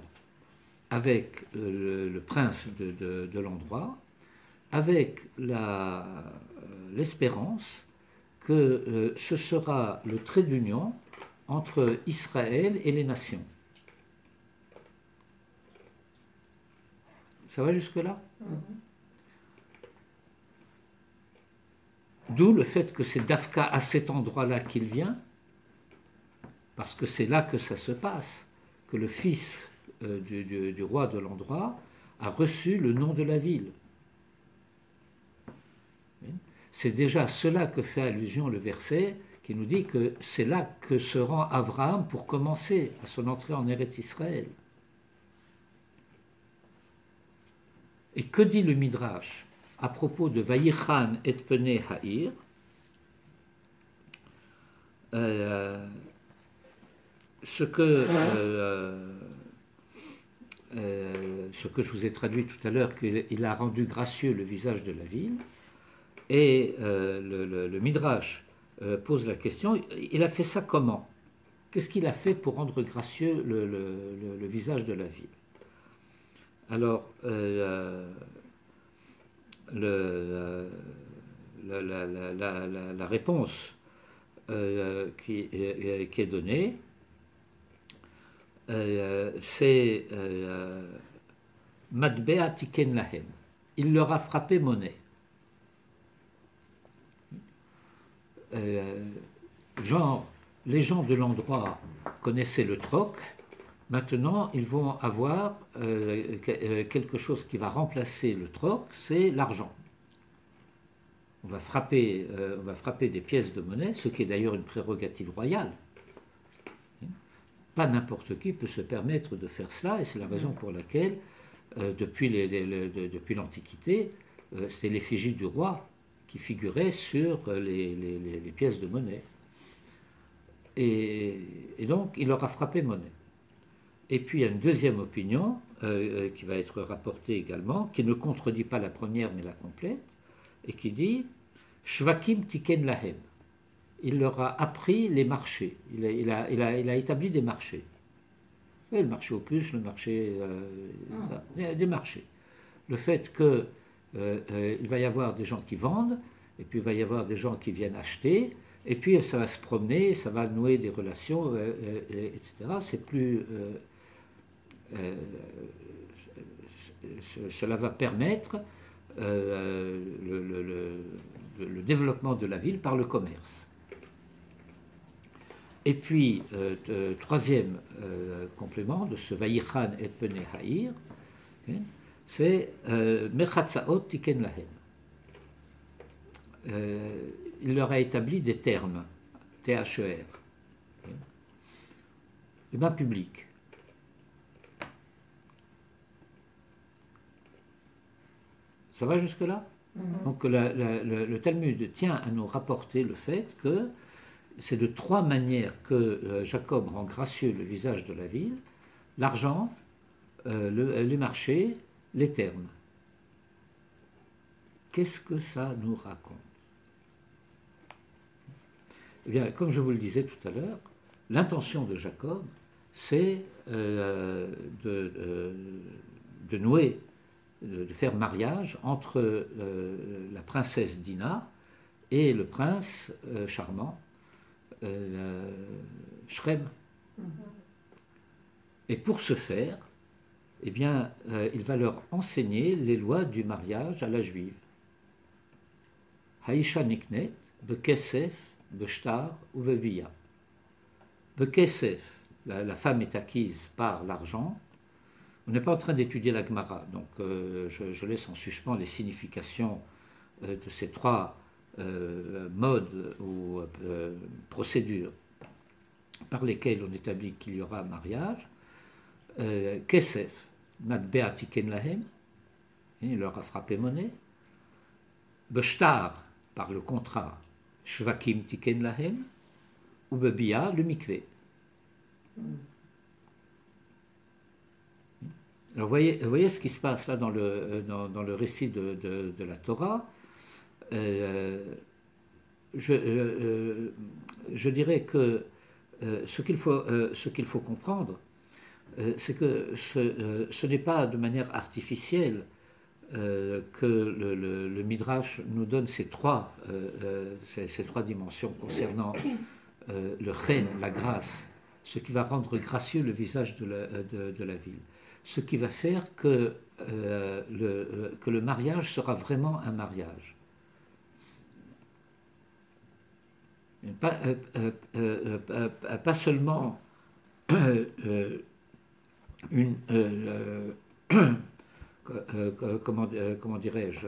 avec le prince de l'endroit, avec l'espérance que ce sera le trait d'union entre Israël et les nations. Ça va jusque-là? D'où le fait que c'est d'Afka à cet endroit-là qu'il vient, parce que c'est là que ça se passe, que le fils du roi de l'endroit a reçu le nom de la ville. C'est déjà cela que fait allusion le verset qui nous dit que c'est là que se rend Abraham pour commencer à son entrée en Eretz Israël. Et que dit le Midrash à propos de Vayichan et Pene Ha'ir? Ce que je vous ai traduit tout à l'heure, qu'il a rendu gracieux le visage de la ville, et le Midrash pose la question, il a fait ça comment? Qu'est-ce qu'il a fait pour rendre gracieux le visage de la ville? Alors, la réponse qui est donnée, c'est Matbea Tiken Lahem. Il leur a frappé monnaie. Genre, les gens de l'endroit connaissaient le troc. Maintenant, ils vont avoir quelque chose qui va remplacer le troc, c'est l'argent. On va frapper des pièces de monnaie, ce qui est d'ailleurs une prérogative royale. Pas n'importe qui peut se permettre de faire cela, et c'est la raison pour laquelle, depuis l'Antiquité, c'était l'effigie du roi qui figurait sur les pièces de monnaie. Et donc, il leur a frappé monnaie. Et puis il y a une deuxième opinion qui va être rapportée également, qui ne contredit pas la première mais la complète, et qui dit Shvakim Tiken Lahem. Il leur a appris les marchés. Il a établi des marchés. Oui, le marché aux puces, le marché. Des marchés. Le fait qu'il va y avoir des gens qui vendent, et puis il va y avoir des gens qui viennent acheter, et puis ça va se promener, ça va nouer des relations, etc. C'est plus. Cela va permettre le développement de la ville par le commerce. Et puis, troisième complément de ce Vayichan et Pene Ha'ir, c'est Mechatzaot Tiken Lahem. Il leur a établi des termes, THER, les bains publics. Ça va jusque-là? Donc le Talmud tient à nous rapporter le fait que c'est de trois manières que Jacob rend gracieux le visage de la ville: l'argent, les marchés, les termes. Qu'est-ce que ça nous raconte? Eh bien, comme je vous le disais tout à l'heure, l'intention de Jacob, c'est de nouer, de faire mariage entre la princesse Dina et le prince charmant Shrem. Et pour ce faire, eh bien, il va leur enseigner les lois du mariage à la juive. Haïcha niknet, bekesef, beshtar ou bebiya. Bekesef, la femme est acquise par l'argent. On n'est pas en train d'étudier la Gemara, donc je laisse en suspens les significations de ces trois modes ou procédures par lesquelles on établit qu'il y aura mariage. Kesef, matbea tiken lahem, il leur a frappé monnaie. Beshtar, par le contrat, Shvakim Tiken Lahem, ou Bebia, le mikvé. Alors voyez ce qui se passe là dans le récit de la Torah. Je dirais que ce qu'il faut comprendre, c'est que ce n'est pas de manière artificielle que le Midrash nous donne ces trois dimensions concernant le chen, la grâce, ce qui va rendre gracieux le visage de la ville, ce qui va faire que le mariage sera vraiment un mariage. Pas seulement une comment dirais-je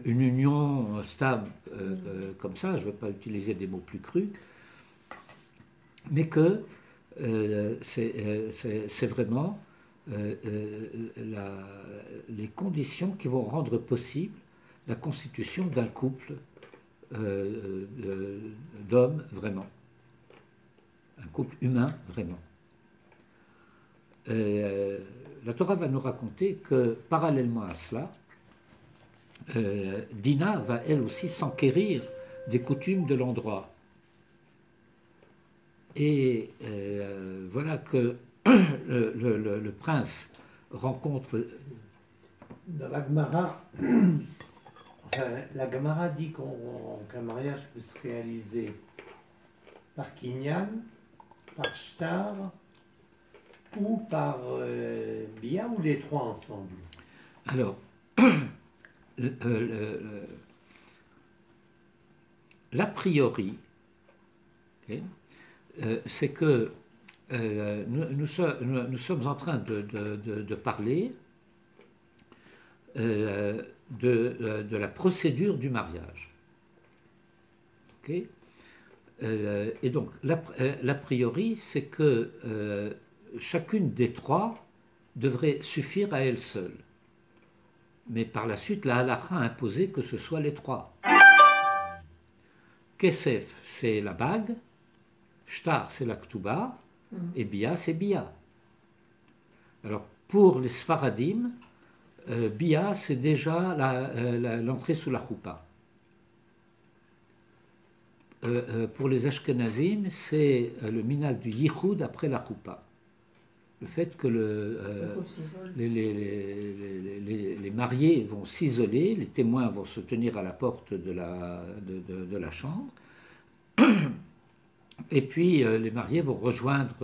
une union stable comme ça, je ne veux pas utiliser des mots plus crus, mais que c'est vraiment les conditions qui vont rendre possible la constitution d'un couple d'hommes vraiment, un couple humain vraiment. La Torah va nous raconter que parallèlement à cela, Dina va elle aussi s'enquérir des coutumes de l'endroit. Et voilà que le prince rencontre... Dans la Gemara, la Gemara dit qu'un mariage peut se réaliser par kinyan, par shtar ou par bia, ou les trois ensemble. Alors, l'a priori, okay, c'est que nous sommes en train de parler de la procédure du mariage. Okay. Et donc, l'a priori, c'est que chacune des trois devrait suffire à elle seule. Mais par la suite, la halakha a imposé que ce soit les trois. Kesef, c'est la bague, shtar, c'est la ktuba, et bia, c'est bia. Alors, pour les Sfaradim, bia, c'est déjà l'entrée sous la choupa. Pour les Ashkenazim, c'est le minag du yichud après la choupa. Le fait que les mariés vont s'isoler, les témoins vont se tenir à la porte de la chambre, et puis les mariés vont rejoindre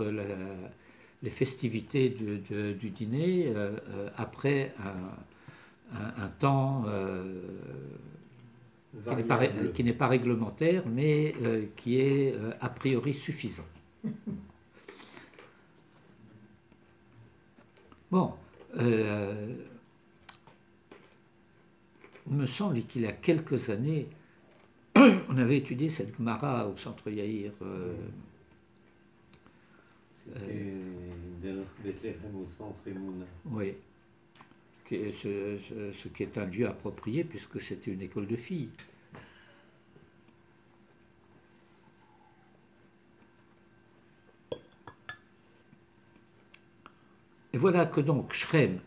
les festivités du dîner après un temps qui n'est pas réglementaire, mais qui est a priori suffisant. Bon, il me semble qu'il y a quelques années, on avait étudié cette Gemara au centre Yair. C'était de notre Bethléem au centre Emouna. Oui, ce qui est un lieu approprié puisque c'était une école de filles. Et voilà que donc Shrem,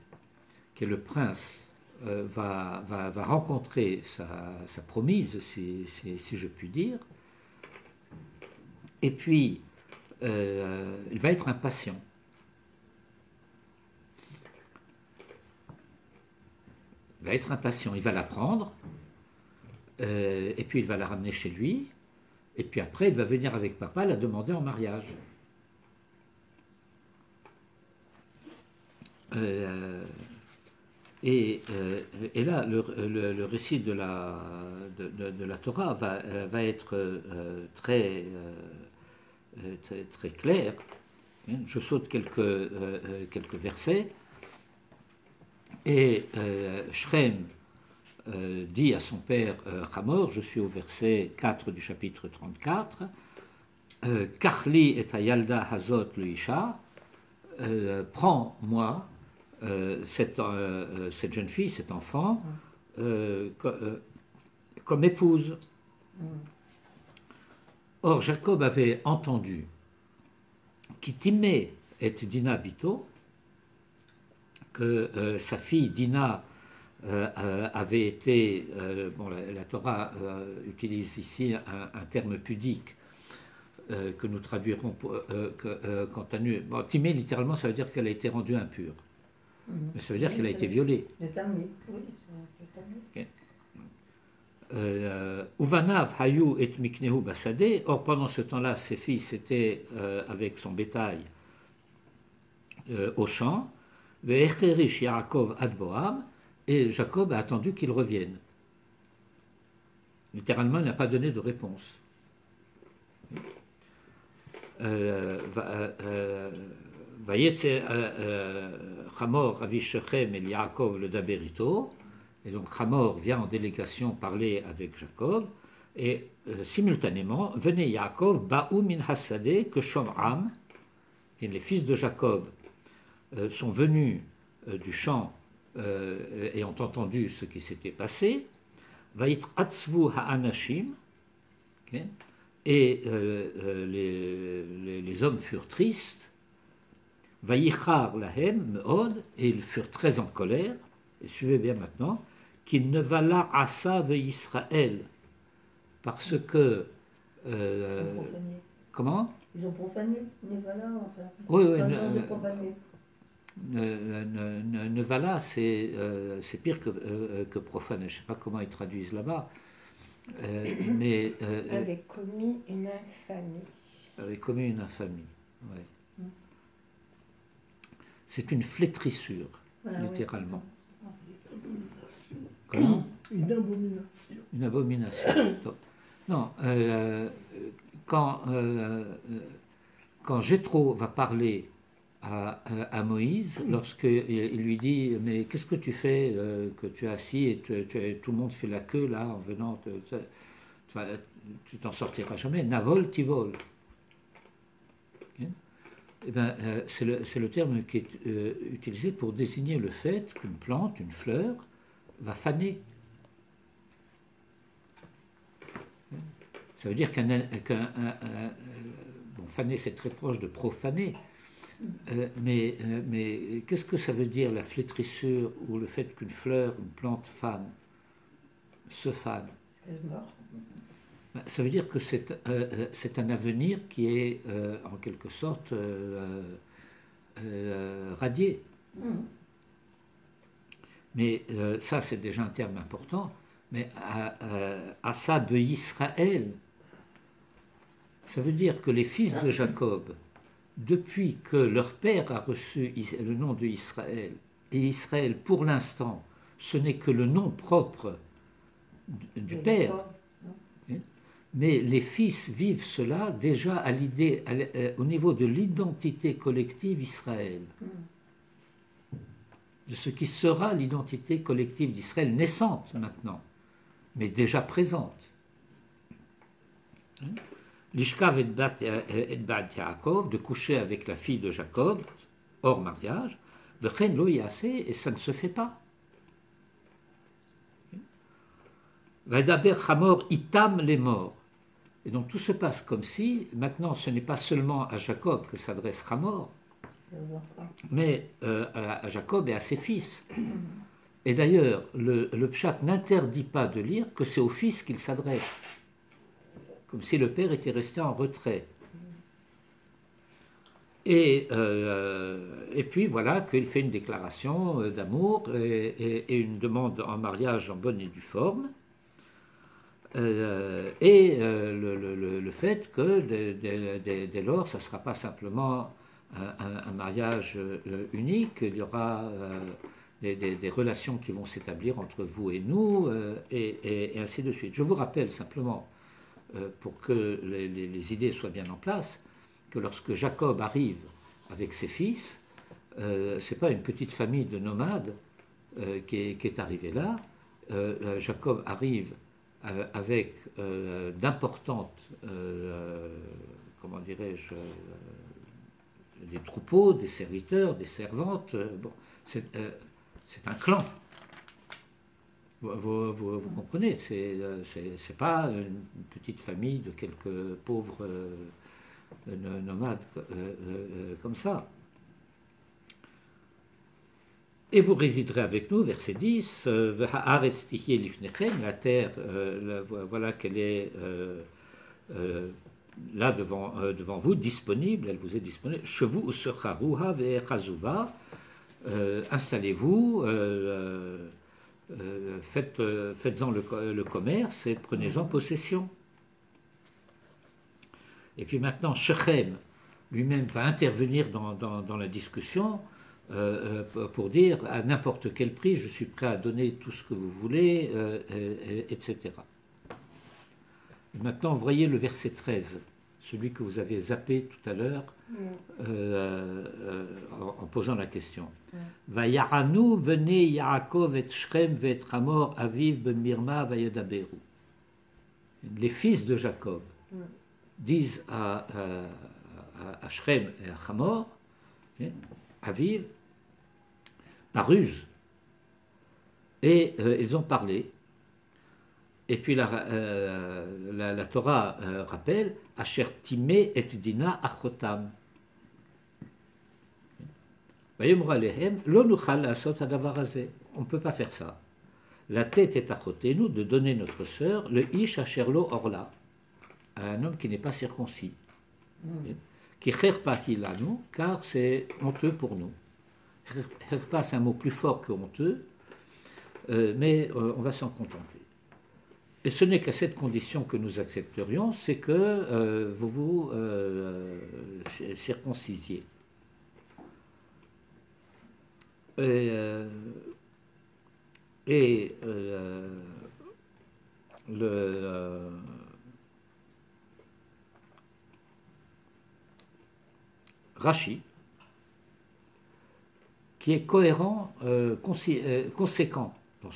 qui est le prince, va rencontrer sa promise, si je puis dire, et puis il va être impatient. Il va être impatient, il va la prendre, et puis il va la ramener chez lui, et puis après il va venir avec papa la demander en mariage. Et là, le récit de la Torah va être très clair. Je saute quelques versets. Et Shrem dit à son père Hamor, je suis au verset 4 du chapitre 34, Kachli et Ayalda Hazot le Isha, prends-moi cette jeune fille, cet enfant, comme épouse. Or, Jacob avait entendu qu'Itimé et Dina Bito, que sa fille Dina avait été, la Torah utilise ici un terme pudique que nous traduirons quant à nous. Bon, Timé, littéralement, ça veut dire qu'elle a été rendue impure. Mais ça veut dire qu'elle a été violée. Le Tamé, oui, c'est le Tamé. Uvanav Hayu et Miknehu Basade. Or, pendant ce temps-là, ses fils étaient avec son bétail au champ. Ve'echerish Yaakov ad Boam. Et Jacob a attendu qu'il revienne. Littéralement, il n'a pas donné de réponse. Vayetze Hamor Avi Shechem el Yaakov le Daberito. Et donc Hamor vient en délégation parler avec Jacob. Et simultanément, venez Yaakov, Ba'u min Hassade, que Shomram, les fils de Jacob, sont venus du champ ayant entendu ce qui s'était passé. Vayit Atzvu Ha'anashim. Et les hommes furent tristes. Vayichar lahem meod, et ils furent très en colère. Et suivez bien maintenant, qu'il ne va là asa ve Israël, parce que comment? Ils ont profané Nevala, enfin. Oui, Nevala, c'est pire que profane. Je ne sais pas comment ils traduisent là-bas. Mais avait commis une infamie. Avait commis une infamie, ouais. C'est une flétrissure, voilà, littéralement. Oui. Comment? Une abomination. Une abomination. Non, quand Jéthro va parler à Moïse, lorsqu'il lui dit « Mais qu'est-ce que tu fais que tu es assis et tout le monde fait la queue là en venant, tu t'en sortiras jamais. Navol tivol. » Eh bien, c'est le terme qui est utilisé pour désigner le fait qu'une plante, une fleur, va faner. Ça veut dire bon, faner, c'est très proche de profaner. Mais qu'est-ce que ça veut dire, la flétrissure ou le fait qu'une fleur, une plante fane, se fane? Ça veut dire que c'est un avenir qui est en quelque sorte radié. Mais ça, c'est déjà un terme important. Mais Asa de Israël, ça veut dire que les fils de Jacob, depuis que leur père a reçu le nom de Israël, et Israël, pour l'instant, ce n'est que le nom propre du père, mais les fils vivent cela déjà à l'idée, au niveau de l'identité collective Israël, de ce qui sera l'identité collective d'Israël, naissante maintenant, mais déjà présente. L'ishkav et bat Yaakov, de coucher avec la fille de Jacob, hors mariage, v'chen lo yaseh, et ça ne se fait pas. Vadaber chamor itam les morts. Et donc tout se passe comme si, maintenant ce n'est pas seulement à Jacob que s'adresse Hamor, mais à Jacob et à ses fils. Et d'ailleurs, le pshat n'interdit pas de lire que c'est aux fils qu'il s'adresse, comme si le père était resté en retrait. Et puis voilà qu'il fait une déclaration d'amour et une demande en mariage en bonne et due forme. Le fait que dès lors, ça ne sera pas simplement un mariage unique, il y aura des relations qui vont s'établir entre vous et nous, et ainsi de suite. Je vous rappelle simplement, pour que les idées soient bien en place, que lorsque Jacob arrive avec ses fils, ce n'est pas une petite famille de nomades qui est arrivée là. Jacob arrive avec d'importantes, comment dirais-je, des troupeaux, des serviteurs, des servantes. Bon, c'est un clan. Vous comprenez, c'est pas une petite famille de quelques pauvres nomades comme ça. Et vous résiderez avec nous, verset 10, la terre, voilà qu'elle est là devant vous, disponible, elle vous est disponible. Chevu usecharuha ve'echazuva, installez-vous, faites-en le commerce et prenez-en possession. Et puis maintenant, Shechem lui-même va intervenir dans la discussion pour dire à n'importe quel prix, je suis prêt à donner tout ce que vous voulez, etc. Et maintenant, voyez le verset 13, celui que vous avez zappé tout à l'heure en posant la question. Vayaranu venez Yaakov et Shrem et Hamor aviv bemirma vayadaberu. Les fils de Jacob disent à Shrem et à Hamor, aviv, par ruse. Et ils ont parlé. Et puis la Torah rappelle Asher timé et dina achotam. On ne peut pas faire ça. La tête est achotenu de donner notre sœur, le ish asherlo orla, à un homme qui n'est pas circoncis. Qui cherpati lanu, car c'est honteux pour nous. Cherpa, c'est un mot plus fort que honteux, mais on va s'en contenter. Et ce n'est qu'à cette condition que nous accepterions, c'est que vous vous circoncisiez. Rashi, qui est cohérent, conséquent dans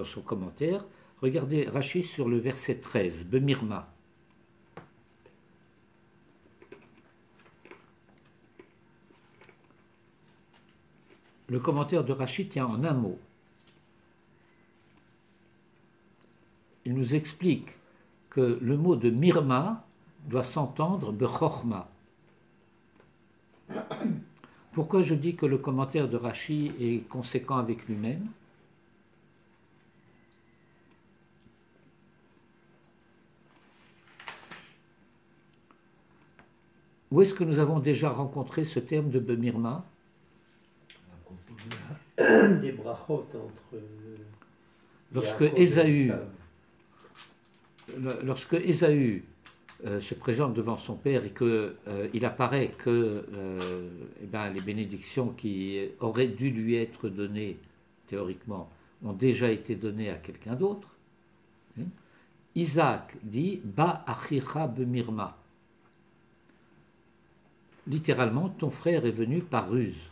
son commentaire. Regardez Rashi sur le verset 13, Bemirma. Le commentaire de Rashi tient en un mot. Il nous explique que le mot de mirma doit s'entendre bechorma. Pourquoi je dis que le commentaire de Rashi est conséquent avec lui-même? Où est-ce que nous avons déjà rencontré ce terme de bemirma? Des brachot entre lorsque Ésaü se présente devant son père et qu'il apparaît que les bénédictions qui auraient dû lui être données théoriquement ont déjà été données à quelqu'un d'autre, Isaac dit Ba achicha bemirma. Littéralement, ton frère est venu par ruse.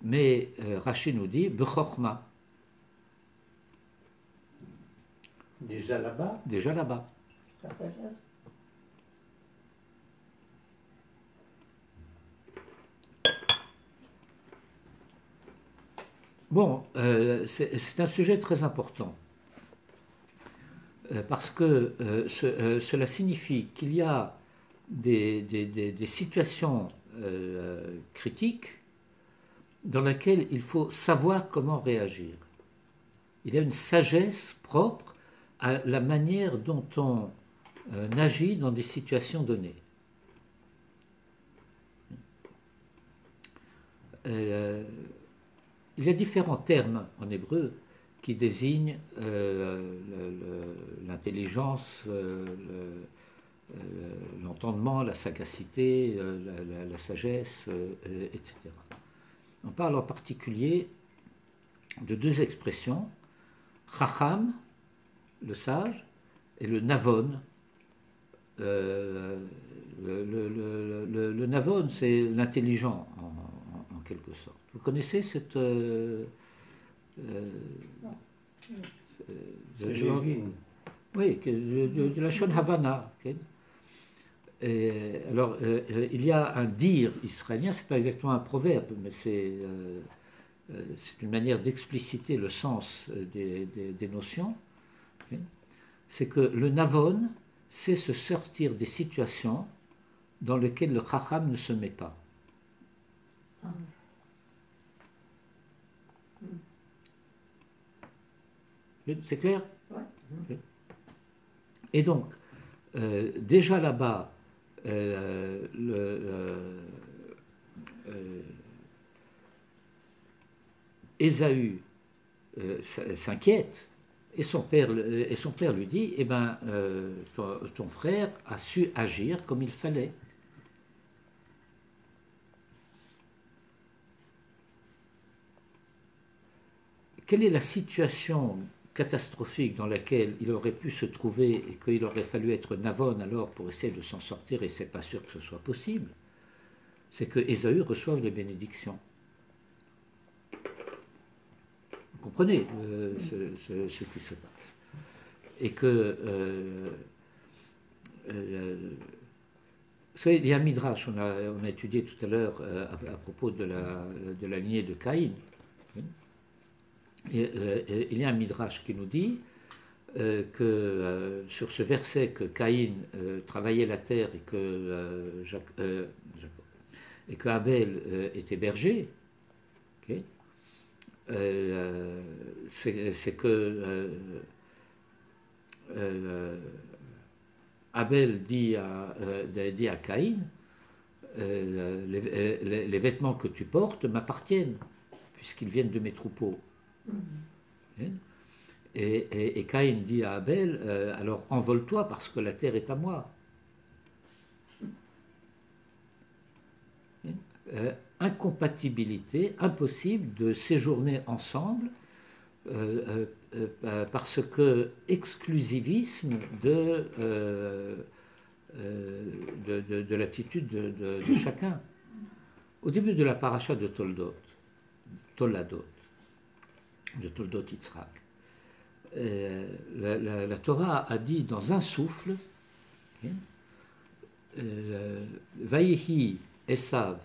Mais Rashi nous dit bechorma. Déjà là-bas. Déjà là-bas. La sagesse. Bon, c'est un sujet très important. Parce que cela signifie qu'il y a des situations critiques dans lesquelles il faut savoir comment réagir. Il y a une sagesse propre à la manière dont on agit dans des situations données. Il y a différents termes en hébreu qui désignent l'intelligence, l'entendement, la sagacité, la sagesse, etc. On parle en particulier de deux expressions, chacham, le sage, et le navon. Le navon, c'est l'intelligent, en quelque sorte. Vous connaissez cette... oui, de la Shon Havana. Okay. Alors, il y a un dire israélien, c'est pas exactement un proverbe, mais c'est une manière d'expliciter le sens des notions. C'est que le navon sait se sortir des situations dans lesquelles le chacham ne se met pas. C'est clair? Ouais. Et donc, déjà là-bas, Ésaü s'inquiète et son père lui dit, eh ben, ton frère a su agir comme il fallait. Quelle est la situation catastrophique dans laquelle il aurait pu se trouver et qu'il aurait fallu être Navon alors pour essayer de s'en sortir, et c'est pas sûr que ce soit possible, c'est que Ésaü reçoive les bénédictions. Vous comprenez ce qui se passe. Et que il y a un midrash, on a étudié tout à l'heure à propos de la lignée de Caïn. Et il y a un midrash qui nous dit que sur ce verset que Caïn travaillait la terre et que Abel était berger, okay, c'est que Abel dit à Caïn, les vêtements que tu portes m'appartiennent puisqu'ils viennent de mes troupeaux. Et Caïn dit à Abel, alors envole-toi parce que la terre est à moi. Incompatibilité, impossible de séjourner ensemble parce que exclusivisme de l'attitude de chacun. Au début de la paracha de Toladot, de Toldot Yitzhak, la Torah a dit dans un souffle, Vayehi Esav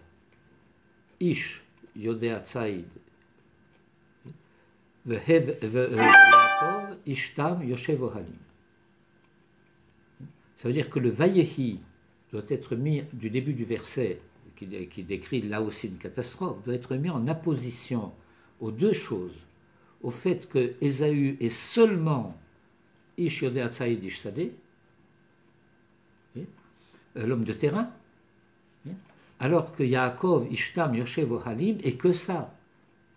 Ish Yodea Tzaïd Ve'Yaakov Ishtam Yoshev Ohalim. Ça veut dire que le Vayehi doit être mis du début du verset, qui décrit là aussi une catastrophe, doit être mis en opposition aux deux choses, au fait que Ésaü est seulement Ish Yodea Tzaïd Ish Sadeh, l'homme de terrain, alors que Yaakov, Ishtam, Yoshev, Ohalim, est que ça.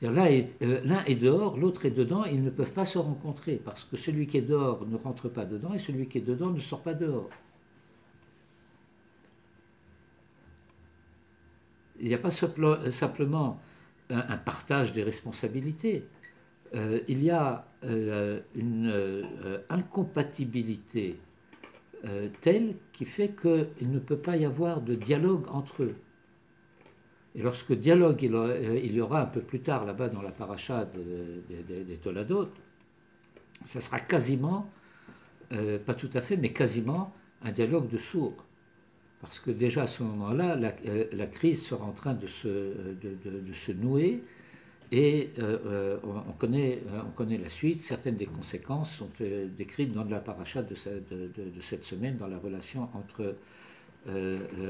L'un est dehors, l'autre est dedans, ils ne peuvent pas se rencontrer, parce que celui qui est dehors ne rentre pas dedans, et celui qui est dedans ne sort pas dehors. Il n'y a pas simplement un partage des responsabilités, il y a une incompatibilité telle qui fait qu'il ne peut pas y avoir de dialogue entre eux. Et lorsque dialogue il y aura un peu plus tard là-bas dans la paracha des Toladot, ça sera quasiment, pas tout à fait, mais quasiment un dialogue de sourds. Parce que déjà à ce moment-là, la crise sera en train de se nouer et on connaît la suite. Certaines des conséquences sont décrites dans la paracha de cette semaine, dans la relation entre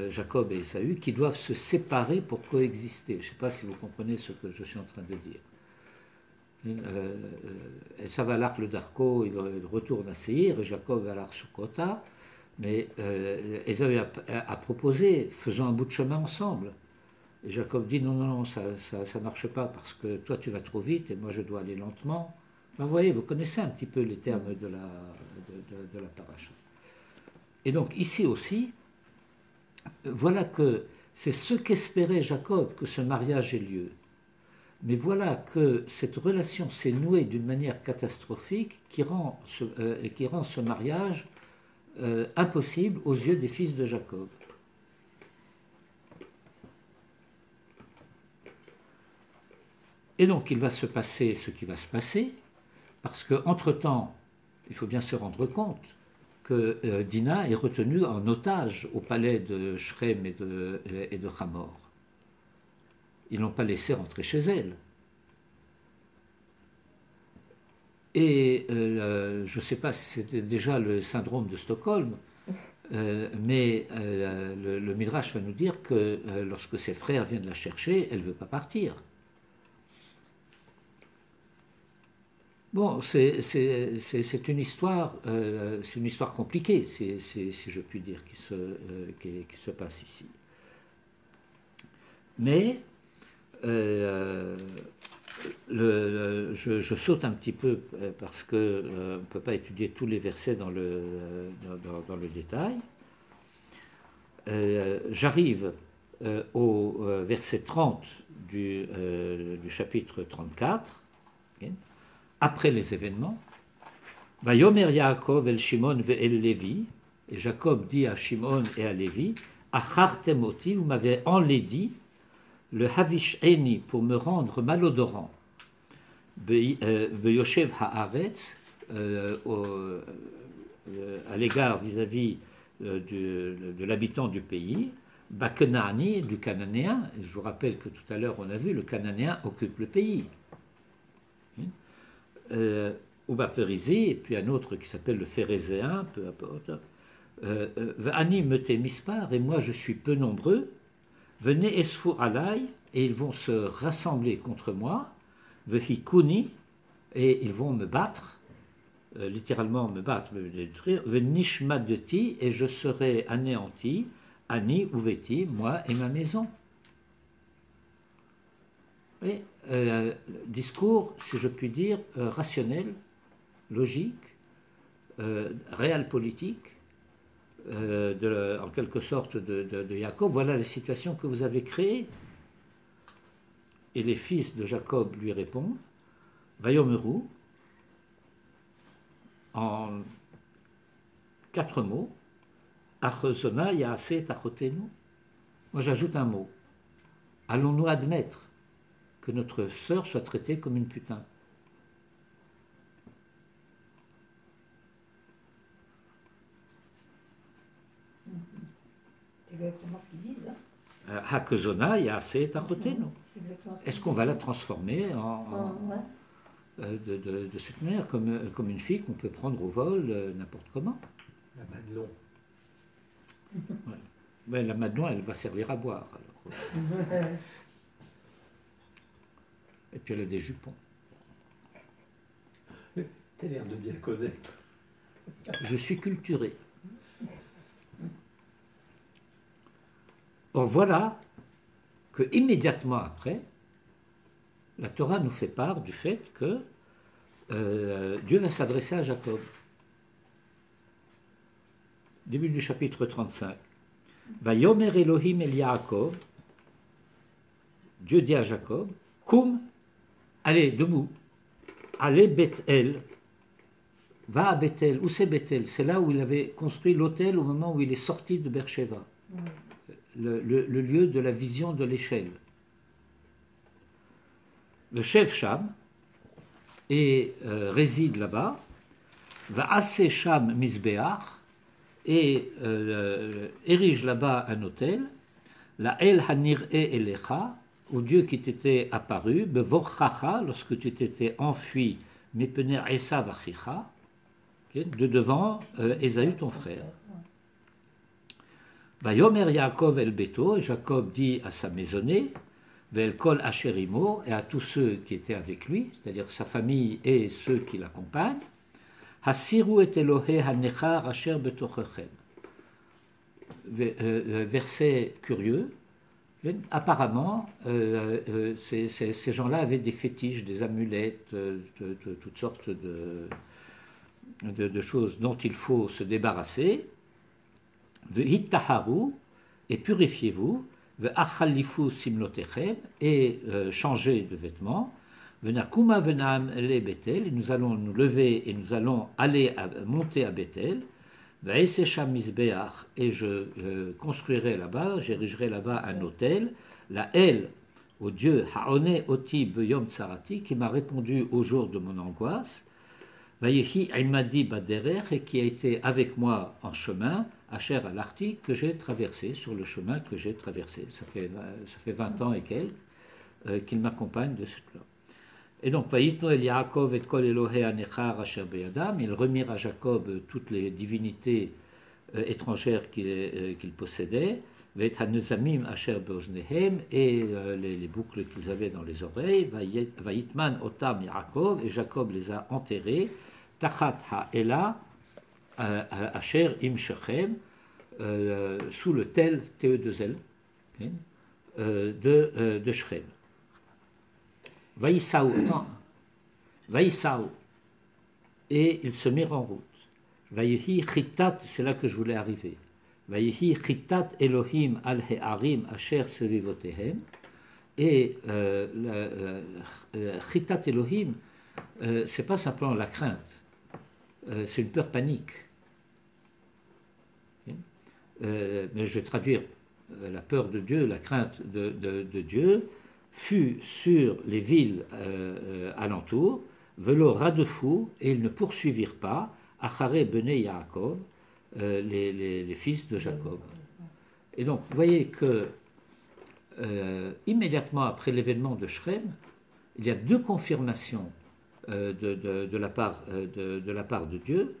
Jacob et Ésaü, qui doivent se séparer pour coexister. Je ne sais pas si vous comprenez ce que je suis en train de dire. Esav va l'arc le Darko, il retourne à Seir, et Jacob va l'arc Sukkota, mais Ésaü a proposé, faisons un bout de chemin ensemble. Et Jacob dit non, ça ne marche pas parce que toi tu vas trop vite et moi je dois aller lentement. Ben, vous voyez, vous connaissez un petit peu les termes de la paracha. Et donc ici aussi, voilà que c'est ce qu'espérait Jacob, que ce mariage ait lieu. Mais voilà que cette relation s'est nouée d'une manière catastrophique qui rend ce mariage impossible aux yeux des fils de Jacob. Et donc il va se passer ce qui va se passer, parce qu'entre-temps, il faut bien se rendre compte que Dina est retenue en otage au palais de Shrem et de Hamor. Ils n'ont pas laissé rentrer chez elle. Et je ne sais pas si c'était déjà le syndrome de Stockholm, mais le Midrash va nous dire que lorsque ses frères viennent la chercher, elle ne veut pas partir. Bon, c'est une histoire compliquée, si je puis dire, qui se passe ici. Mais je saute un petit peu parce qu'on ne peut pas étudier tous les versets dans le détail. J'arrive au verset 30 du chapitre 34, okay, après les événements. Vayomer Yaakov el Shimon ve'el Lévi, et Jacob dit à Shimon et à Lévi, Achartem oti, vous m'avez enlaidi, le Havish Eni, pour me rendre malodorant, Beyoshev Haaretz, à l'égard vis-à-vis de l'habitant du pays, Bakenani, du Cananéen. Je vous rappelle que tout à l'heure on a vu, le Cananéen occupe le pays. Uba Perizi, et puis un autre qui s'appelle le Phérézéen, peu importe. Ani mete mispar, et moi je suis peu nombreux. Venez esfu alay, et ils vont se rassembler contre moi. Vehikuni, et ils vont me battre, littéralement me battre, me détruire. Venishmadeti, et je serai anéanti. Ani uveti, moi et ma maison. Et, discours, si je puis dire, rationnel, logique, réel politique, en quelque sorte de Jacob. Voilà la situation que vous avez créée. Et les fils de Jacob lui répondent, Vayomeru, en 4 mots, Achosona Yaase Tachotenu. Moi j'ajoute un mot. Allons-nous admettre que notre sœur soit traitée comme une putain? C'est exactement ce qu'ils disent. Hakezona Yaase Tachotenu. Est-ce qu'on va la transformer de cette manière, comme une fille qu'on peut prendre au vol n'importe comment? La Madelon. Ouais. Mais la Madelon, elle va servir à boire. Alors. Et puis elle a des jupons. T'as l'air de bien connaître. Je suis culturé. Or voilà que immédiatement après, la Torah nous fait part du fait que Dieu va s'adresser à Jacob. Début du chapitre 35. Vayomer Elohim el Yaakov, Dieu dit à Jacob, Koum, allez, debout, allez Bethel, va à Bethel. Où c'est Bethel? C'est là où il avait construit l'autel au moment où il est sorti de Beersheba, le lieu de la vision de l'échelle. Le chef Sham et réside là-bas, va assez Sham Misbeach, et érige là-bas un autel, la El Hanir E Elecha, au Dieu qui t'était apparu, Bevorchacha, lorsque tu t'étais enfui, Mepener Esav Achicha, de devant Ésaü ton frère. Vayomer Yaakov el Beto, Jacob dit à sa maisonnée, Vel Kol Asherimo, et à tous ceux qui étaient avec lui, c'est-à-dire sa famille et ceux qui l'accompagnent, Hasiru et Elohe hanechar asher betochechem. Verset curieux. Apparemment, ces gens-là avaient des fétiches, des amulettes, toutes sortes de choses dont il faut se débarrasser. Vehittaharu, et purifiez-vous. Ve'achalifu simlotechem, et changez de vêtements. Venakuma venam le Bethel, et nous allons nous lever et nous allons monter à Bethel. Vaesesham misbeach, et je construirai là-bas, j'érigerai là-bas un autel. La El, au Dieu Haone Oti Beyom Tsarati, qui m'a répondu au jour de mon angoisse. Vayehi Imadi Baderer, et qui a été avec moi en chemin, Asher al-Arti, que j'ai traversé, sur le chemin que j'ai traversé. Ça fait 20 ans et quelques qu'il m'accompagne de ce plan. Et donc, Vayitnu el Yaakov et kol Elohei anechar asher beyadam, ils remirent à Jacob toutes les divinités étrangères qu'il possédait, Veit hanezamim asher beoznehem, et les boucles qu'ils avaient dans les oreilles, Vayitman otam Yaakov, et Jacob les a enterrés, Tachat ha'ela asher im shechem, sous le tel, T-E-2-L, de Shechem. Vaïsaou, et ils se mirent en route. Vaïhi chitat, c'est là que je voulais arriver. Vaïhi chitat Elohim al he'arim asher sevivotehem, et chitat Elohim, c'est pas simplement la crainte, c'est une peur panique. Mais je vais traduire la peur de Dieu, la crainte de Dieu, fut sur les villes alentours, velo radefou, et ils ne poursuivirent pas, Acharé Bene Yaakov, les fils de Jacob. Et donc, vous voyez que immédiatement après l'événement de Shrem, il y a deux confirmations de la part de Dieu.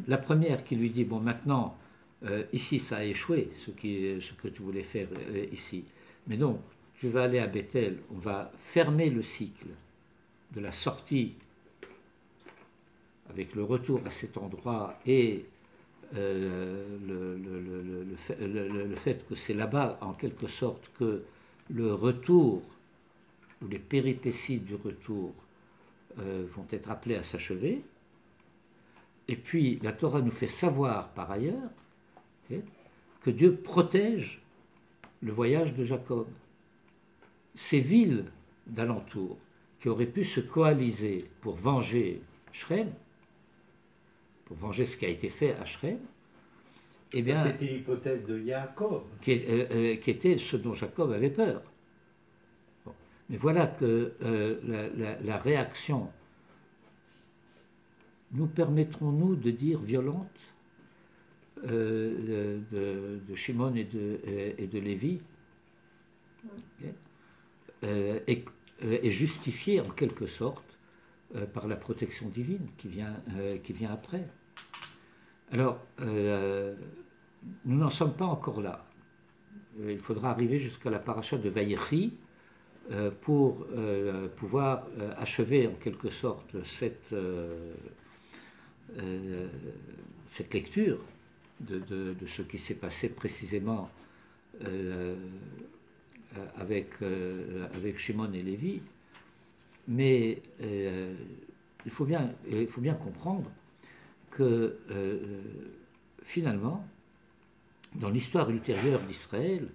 La première qui lui dit, bon maintenant, ici ça a échoué, ce que tu voulais faire ici. Mais donc, tu vas aller à Bethel, on va fermer le cycle de la sortie avec le retour à cet endroit et le fait que c'est là-bas, en quelque sorte, que le retour ou les péripéties du retour vont être appelées à s'achever. Et puis, la Torah nous fait savoir par ailleurs que Dieu protège le voyage de Jacob. Ces villes d'alentour qui auraient pu se coaliser pour venger Shrem, pour venger ce qui a été fait à Shrem, eh bien, c'était l'hypothèse de Yaakov. Qui était ce dont Jacob avait peur. Bon. Mais voilà que la réaction, nous permettrons-nous de dire violente, de Shimon et de Lévi, est justifiée en quelque sorte par la protection divine qui vient après. Alors, nous n'en sommes pas encore là. Il faudra arriver jusqu'à la paracha de Vayechi pour pouvoir achever en quelque sorte cette lecture de ce qui s'est passé précisément avec Shimon et Lévi. Mais il faut bien comprendre que finalement, dans l'histoire ultérieure d'Israël,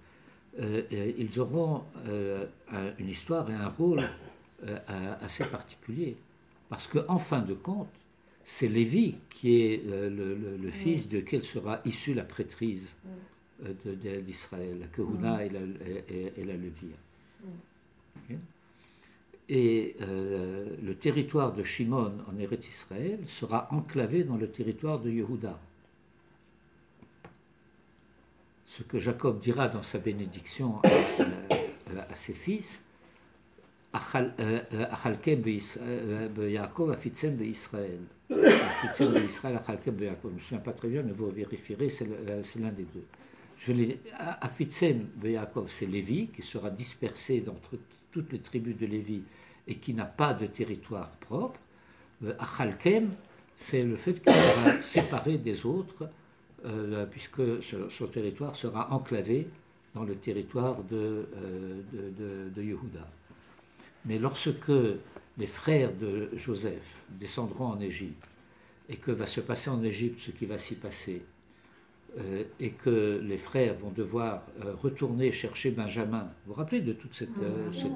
ils auront une histoire et un rôle assez particulier. Parce qu'en fin de compte, c'est Lévi qui est le fils de quelle sera issue la prêtrise d'Israël, la Kehuna et la Levia. Okay. Et le territoire de Shimon en Eretz Israël sera enclavé dans le territoire de Yehuda. Ce que Jacob dira dans sa bénédiction à ses fils, Achalkem beYaakov afitzem beIsraël. Afitzem beIsraël, Achalkem beYaakov. Je ne me souviens pas très bien, mais vous vérifierez, c'est l'un des deux. Afitzem beYaakov, c'est Lévi, qui sera dispersé dans toutes les tribus de Lévi et qui n'a pas de territoire propre. Achalkem, c'est le fait qu'il sera séparé des autres, puisque son territoire sera enclavé dans le territoire de Yehuda. Mais lorsque les frères de Joseph descendront en Égypte, et que va se passer en Égypte ce qui va s'y passer, et que les frères vont devoir retourner chercher Benjamin, vous vous rappelez de toute cette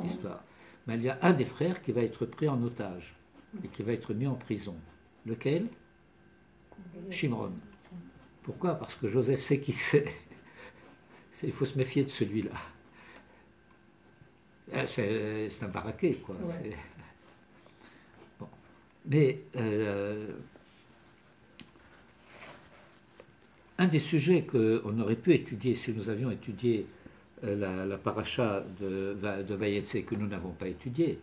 histoire, mais il y a un des frères qui va être pris en otage, et qui va être mis en prison. Lequel? Shimron. Pourquoi? Parce que Joseph sait qui c'est. Il faut se méfier de celui-là. C'est un baraquet, quoi. Ouais. Bon. Mais un des sujets qu'on aurait pu étudier si nous avions étudié la paracha de Vayetze que nous n'avons pas étudié,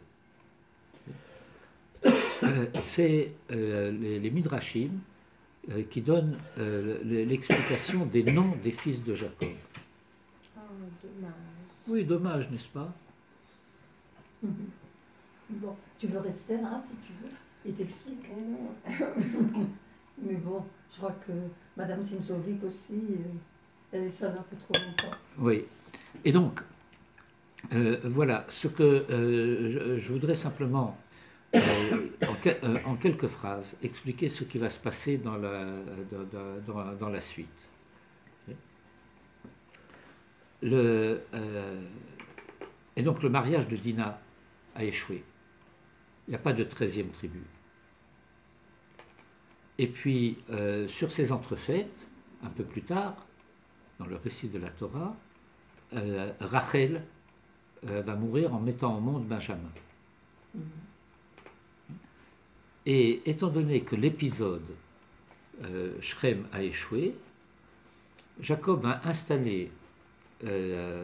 c'est les Midrashim qui donnent l'explication des noms des fils de Jacob. Oh, dommage. Oui, dommage, n'est-ce pas? Bon, tu veux rester là si tu veux. Il t'explique. Non. Mais bon, je crois que Madame Simsovic aussi, elle est seule un peu trop longtemps. Oui. Et donc, voilà, ce que je voudrais simplement, en quelques phrases, expliquer ce qui va se passer dans la suite. Et donc le mariage de Dina a échoué. Il n'y a pas de 13e tribu. Et puis, sur ces entrefaites, un peu plus tard, dans le récit de la Torah, Rachel va mourir en mettant au monde Benjamin. Et étant donné que l'épisode Shrem a échoué, Jacob va installer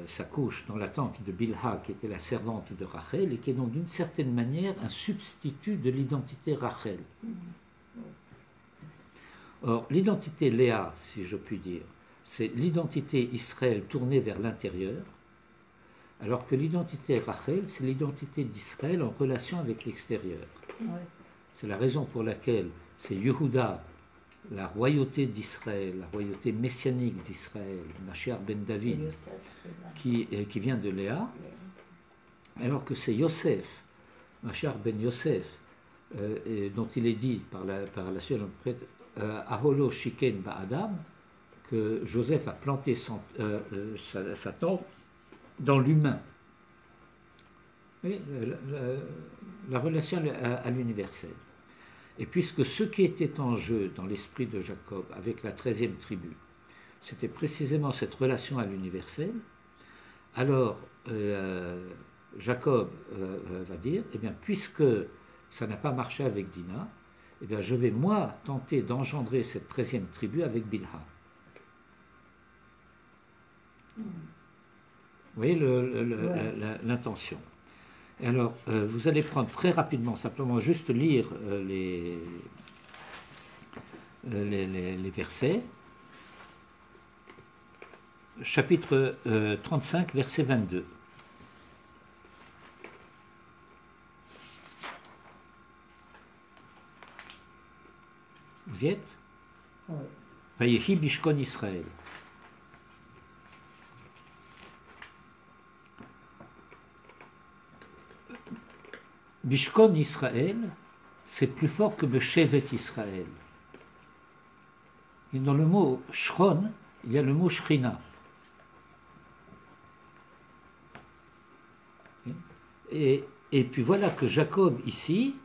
sa couche dans la tente de Bilha, qui était la servante de Rachel, et qui est donc d'une certaine manière un substitut de l'identité Rachel. Or, l'identité Léa, si je puis dire, c'est l'identité Israël tournée vers l'intérieur, alors que l'identité Rachel, c'est l'identité d'Israël en relation avec l'extérieur. Ouais. C'est la raison pour laquelle c'est Yehuda, la royauté d'Israël, la royauté messianique d'Israël, Mashiach ben David, qui vient de Léa, alors que c'est Yosef, Mashiach ben Yosef, dont il est dit par la suite, Aholo Shiken Ba'adam, que Joseph a planté sa tente dans l'humain. La relation à l'universel. Et puisque ce qui était en jeu dans l'esprit de Jacob avec la 13e tribu, c'était précisément cette relation à l'universel, alors Jacob va dire, eh bien, puisque ça n'a pas marché avec Dina, eh bien, je vais moi tenter d'engendrer cette 13e tribu avec Bilha. Vous voyez l'intention. Et alors, vous allez prendre très rapidement, simplement juste lire les versets. Chapitre 35, verset 22. Vous y êtes? Vayehi bishkon Israël. Bishkon Israël, c'est plus fort que Beshevet Israël. Et dans le mot Shron, il y a le mot Shrina. Et puis voilà que Jacob ici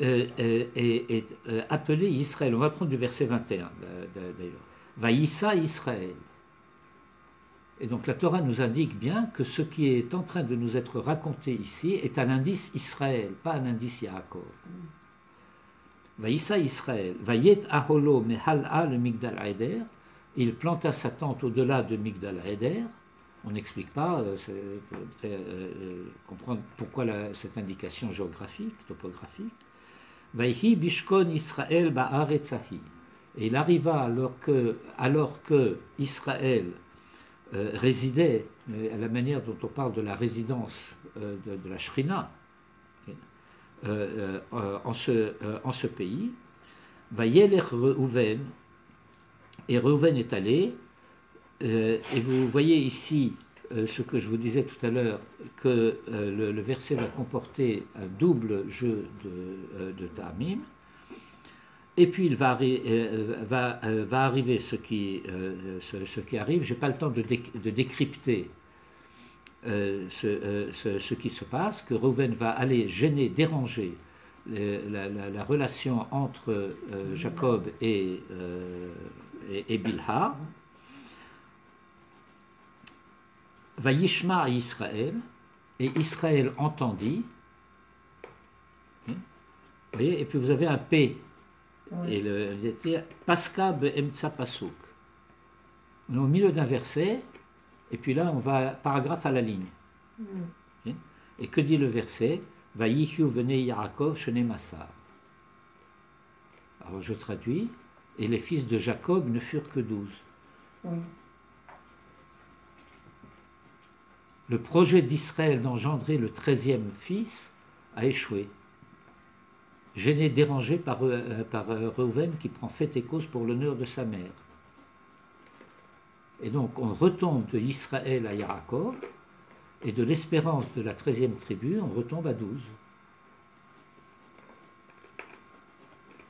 est appelé Israël. On va prendre du verset 21 d'ailleurs. Vaïssa Israël. Et donc la Torah nous indique bien que ce qui est en train de nous être raconté ici est un indice Israël, pas un indice Yaakov. Vaïssa Israël, Vayet Aholo Mehal'a le Migdal Eder, il planta sa tente au-delà de Migdal Eder. On n'explique pas, comprendre pourquoi cette indication géographique, topographique. Vayhi Bishkon Israël Ba'aretzahi. Et il arriva alors que Israël résidait, à la manière dont on parle de la résidence de la Shrina, en ce pays, Vayelech Reuven, et Reuven est allé, et vous voyez ici ce que je vous disais tout à l'heure, que le verset va comporter un double jeu de ta'amim. Et puis il va arriver ce qui arrive. Je n'ai pas le temps de décrypter ce qui se passe, que Reuven va aller gêner, déranger la relation entre Jacob et Bilha. Va Yishma Israël, et Israël entendit. voyez, et puis vous avez un P. Oui. Et le Pascha be'emtsa pasuk. On est au milieu d'un verset, et puis là on va paragraphe à la ligne. Mm. Et que dit le verset? Vayichu venez Yaakov shene Massar. Alors je traduis. Et les fils de Jacob ne furent que 12. Oui. Le projet d'Israël d'engendrer le 13e fils a échoué. Gêné, dérangé par Reuven qui prend fait et cause pour l'honneur de sa mère. Et donc on retombe de Israël à Yaakov, et de l'espérance de la 13e tribu, on retombe à 12.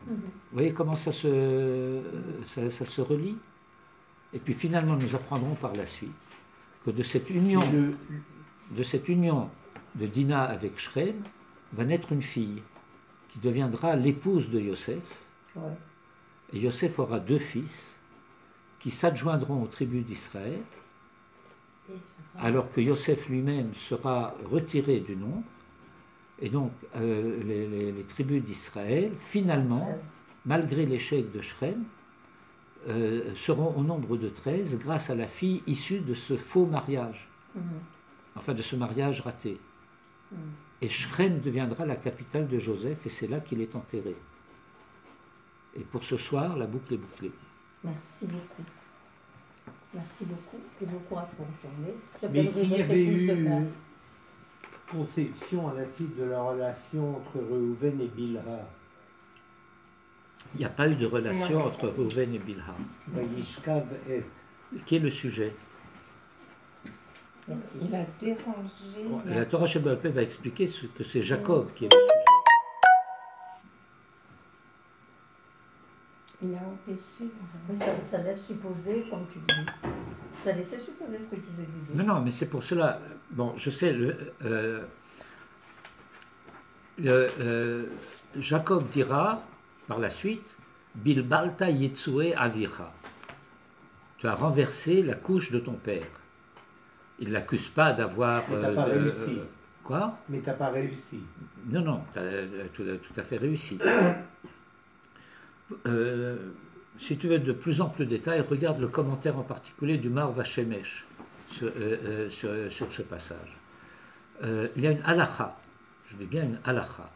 Vous voyez comment ça se relie? Et puis finalement, nous apprendrons par la suite que de cette union de Dina avec Shrem va naître une fille qui deviendra l'épouse de Yosef. Ouais. Et Yosef aura 2 fils qui s'adjoindront aux tribus d'Israël, alors que Yosef lui-même sera retiré du nombre. Et donc, les tribus d'Israël, finalement, malgré l'échec de Shrem, seront au nombre de 13 grâce à la fille issue de ce faux mariage, enfin de ce mariage raté. Et Shrem deviendra la capitale de Joseph, et c'est là qu'il est enterré. Et pour ce soir, la boucle est bouclée. Merci beaucoup. Merci beaucoup et bon courage pour retourner. Mais s'il y avait eu demain. une conception à la suite de la relation entre Reuven et Bilha, Il n'y a pas eu de relation Non. entre Reuven et Bilha. Vayishkav et Qui est le sujet? Merci. Il a dérangé. Et la Torah Sheba'al Peh va expliquer que c'est Jacob qui est le sujet. Il a empêché. Oui, ça laisse supposer, comme tu dis, ça laissait supposer ce que disait Didier. Non, non, mais c'est pour cela. Bon, je sais, Jacob dira par la suite Bilbalta Yetsue Avicha. Tu as renversé la couche de ton père. Il ne l'accuse pas d'avoir. Mais t'as pas réussi. Quoi? Mais t'as pas réussi. Non, non, tu as tout à fait réussi. Si tu veux de plus amples détails, regarde le commentaire en particulier du Mar Vachemesh sur ce passage. Il y a une halakha, je dis bien une halakha,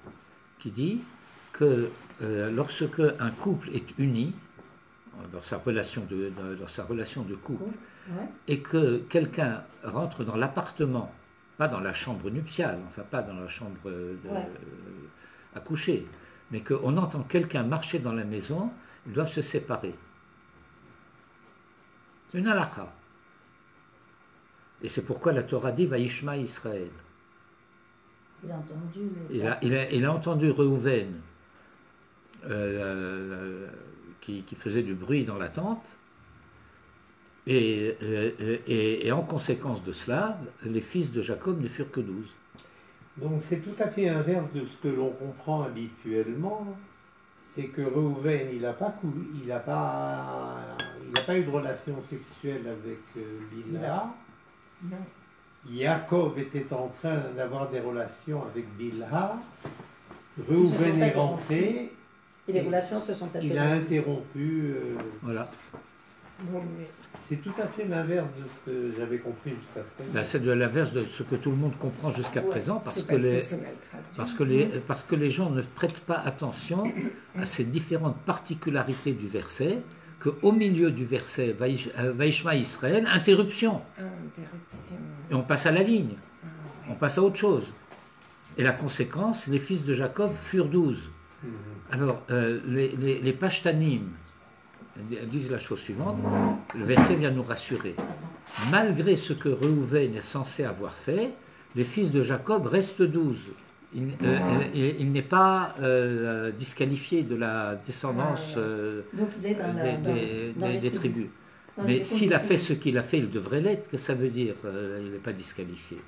qui dit que lorsque un couple est uni dans sa relation de couple, Ouais. et que quelqu'un rentre dans l'appartement, pas dans la chambre nuptiale, enfin pas dans la chambre à coucher, mais qu'on entend quelqu'un marcher dans la maison, ils doivent se séparer. C'est une halakha. Et c'est pourquoi la Torah dit Vaishma Israël. Il a entendu. Il a entendu Reuven qui faisait du bruit dans la tente, et en conséquence de cela, les fils de Jacob ne furent que 12. Donc c'est tout à fait inverse de ce que l'on comprend habituellement. C'est que Reuven, il n'a pas eu de relation sexuelle avec Bilha. Non. Yaakov était en train d'avoir des relations avec Bilha. Reuven est rentré. Et les relations se sont Il a interrompues. interrompu. Voilà. Bon, mais C'est tout à fait l'inverse de ce que j'avais compris jusqu'à présent. Là, c'est de l'inverse de ce que tout le monde comprend jusqu'à ouais, présent, c'est parce que c'est mal traduit. parce que les gens ne prêtent pas attention à ces différentes particularités du verset, qu'au milieu du verset Vaishma Israël, interruption, Ah, interruption. et on passe à la ligne, Ah, on passe à autre chose. Et la conséquence, les fils de Jacob furent 12. Mhm. Alors, les Pashtanim disent la chose suivante, le verset vient nous rassurer. Malgré ce que Reuven est censé avoir fait, les fils de Jacob restent 12. Il n'est pas disqualifié de la descendance Donc il est dans des tribus. Dans Mais les s'il a fait tribus. ce qu'il a fait, il devrait l'être. Que ça veut dire il n'est pas disqualifié.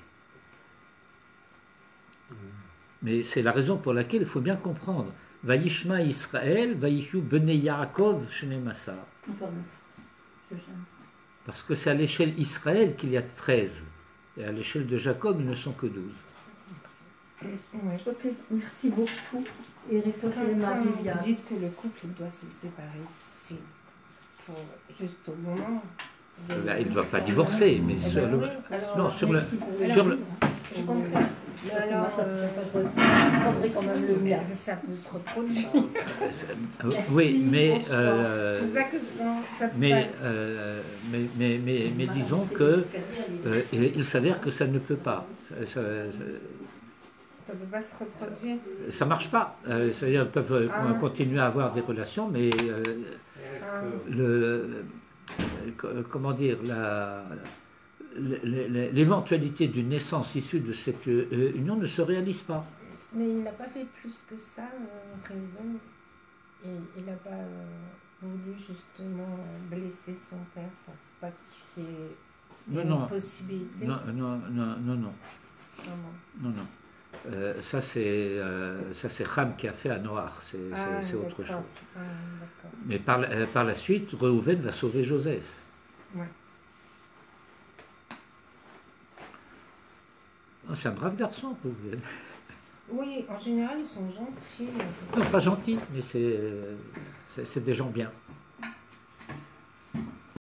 Mais c'est la raison pour laquelle il faut bien comprendre. Vaishma Israël, Vaishu Bnei Yaakov Shene Massar. Parce que c'est à l'échelle Israël qu'il y a 13. Et à l'échelle de Jacob, ils ne sont que 12. Ouais. Ok, merci beaucoup. Et réfléchissez Quand Marie vous bien. dites que le couple doit se séparer, c'est pour juste au moment. Là, il ne doit pas divorcer, mais sur le, Oui, alors, non, sur le, Merci pour sur le, je comprends. Mais alors, je prendrai quand même le mien. ça peut se reproduire. oui, mais, C'est ça que ça peut mais, pas. mais disons que il s'avère que ça ne peut pas. Ça peut pas se reproduire. Ça marche pas. C'est-à-dire qu'ils peuvent continuer à avoir des relations, mais comment dire, l'éventualité d'une naissance issue de cette union ne se réalise pas. Mais il n'a pas fait plus que ça, Reuven. Il n'a pas voulu justement blesser son père pour pas qu'il y ait une possibilité. Non. Ça c'est Ham qui a fait à Noach, c'est autre chose. Mais par la suite, Reuven va sauver Joseph. Ouais. C'est un brave garçon, Reuven. Oui, en général, ils sont gentils. Non, pas gentil, mais c'est des gens bien.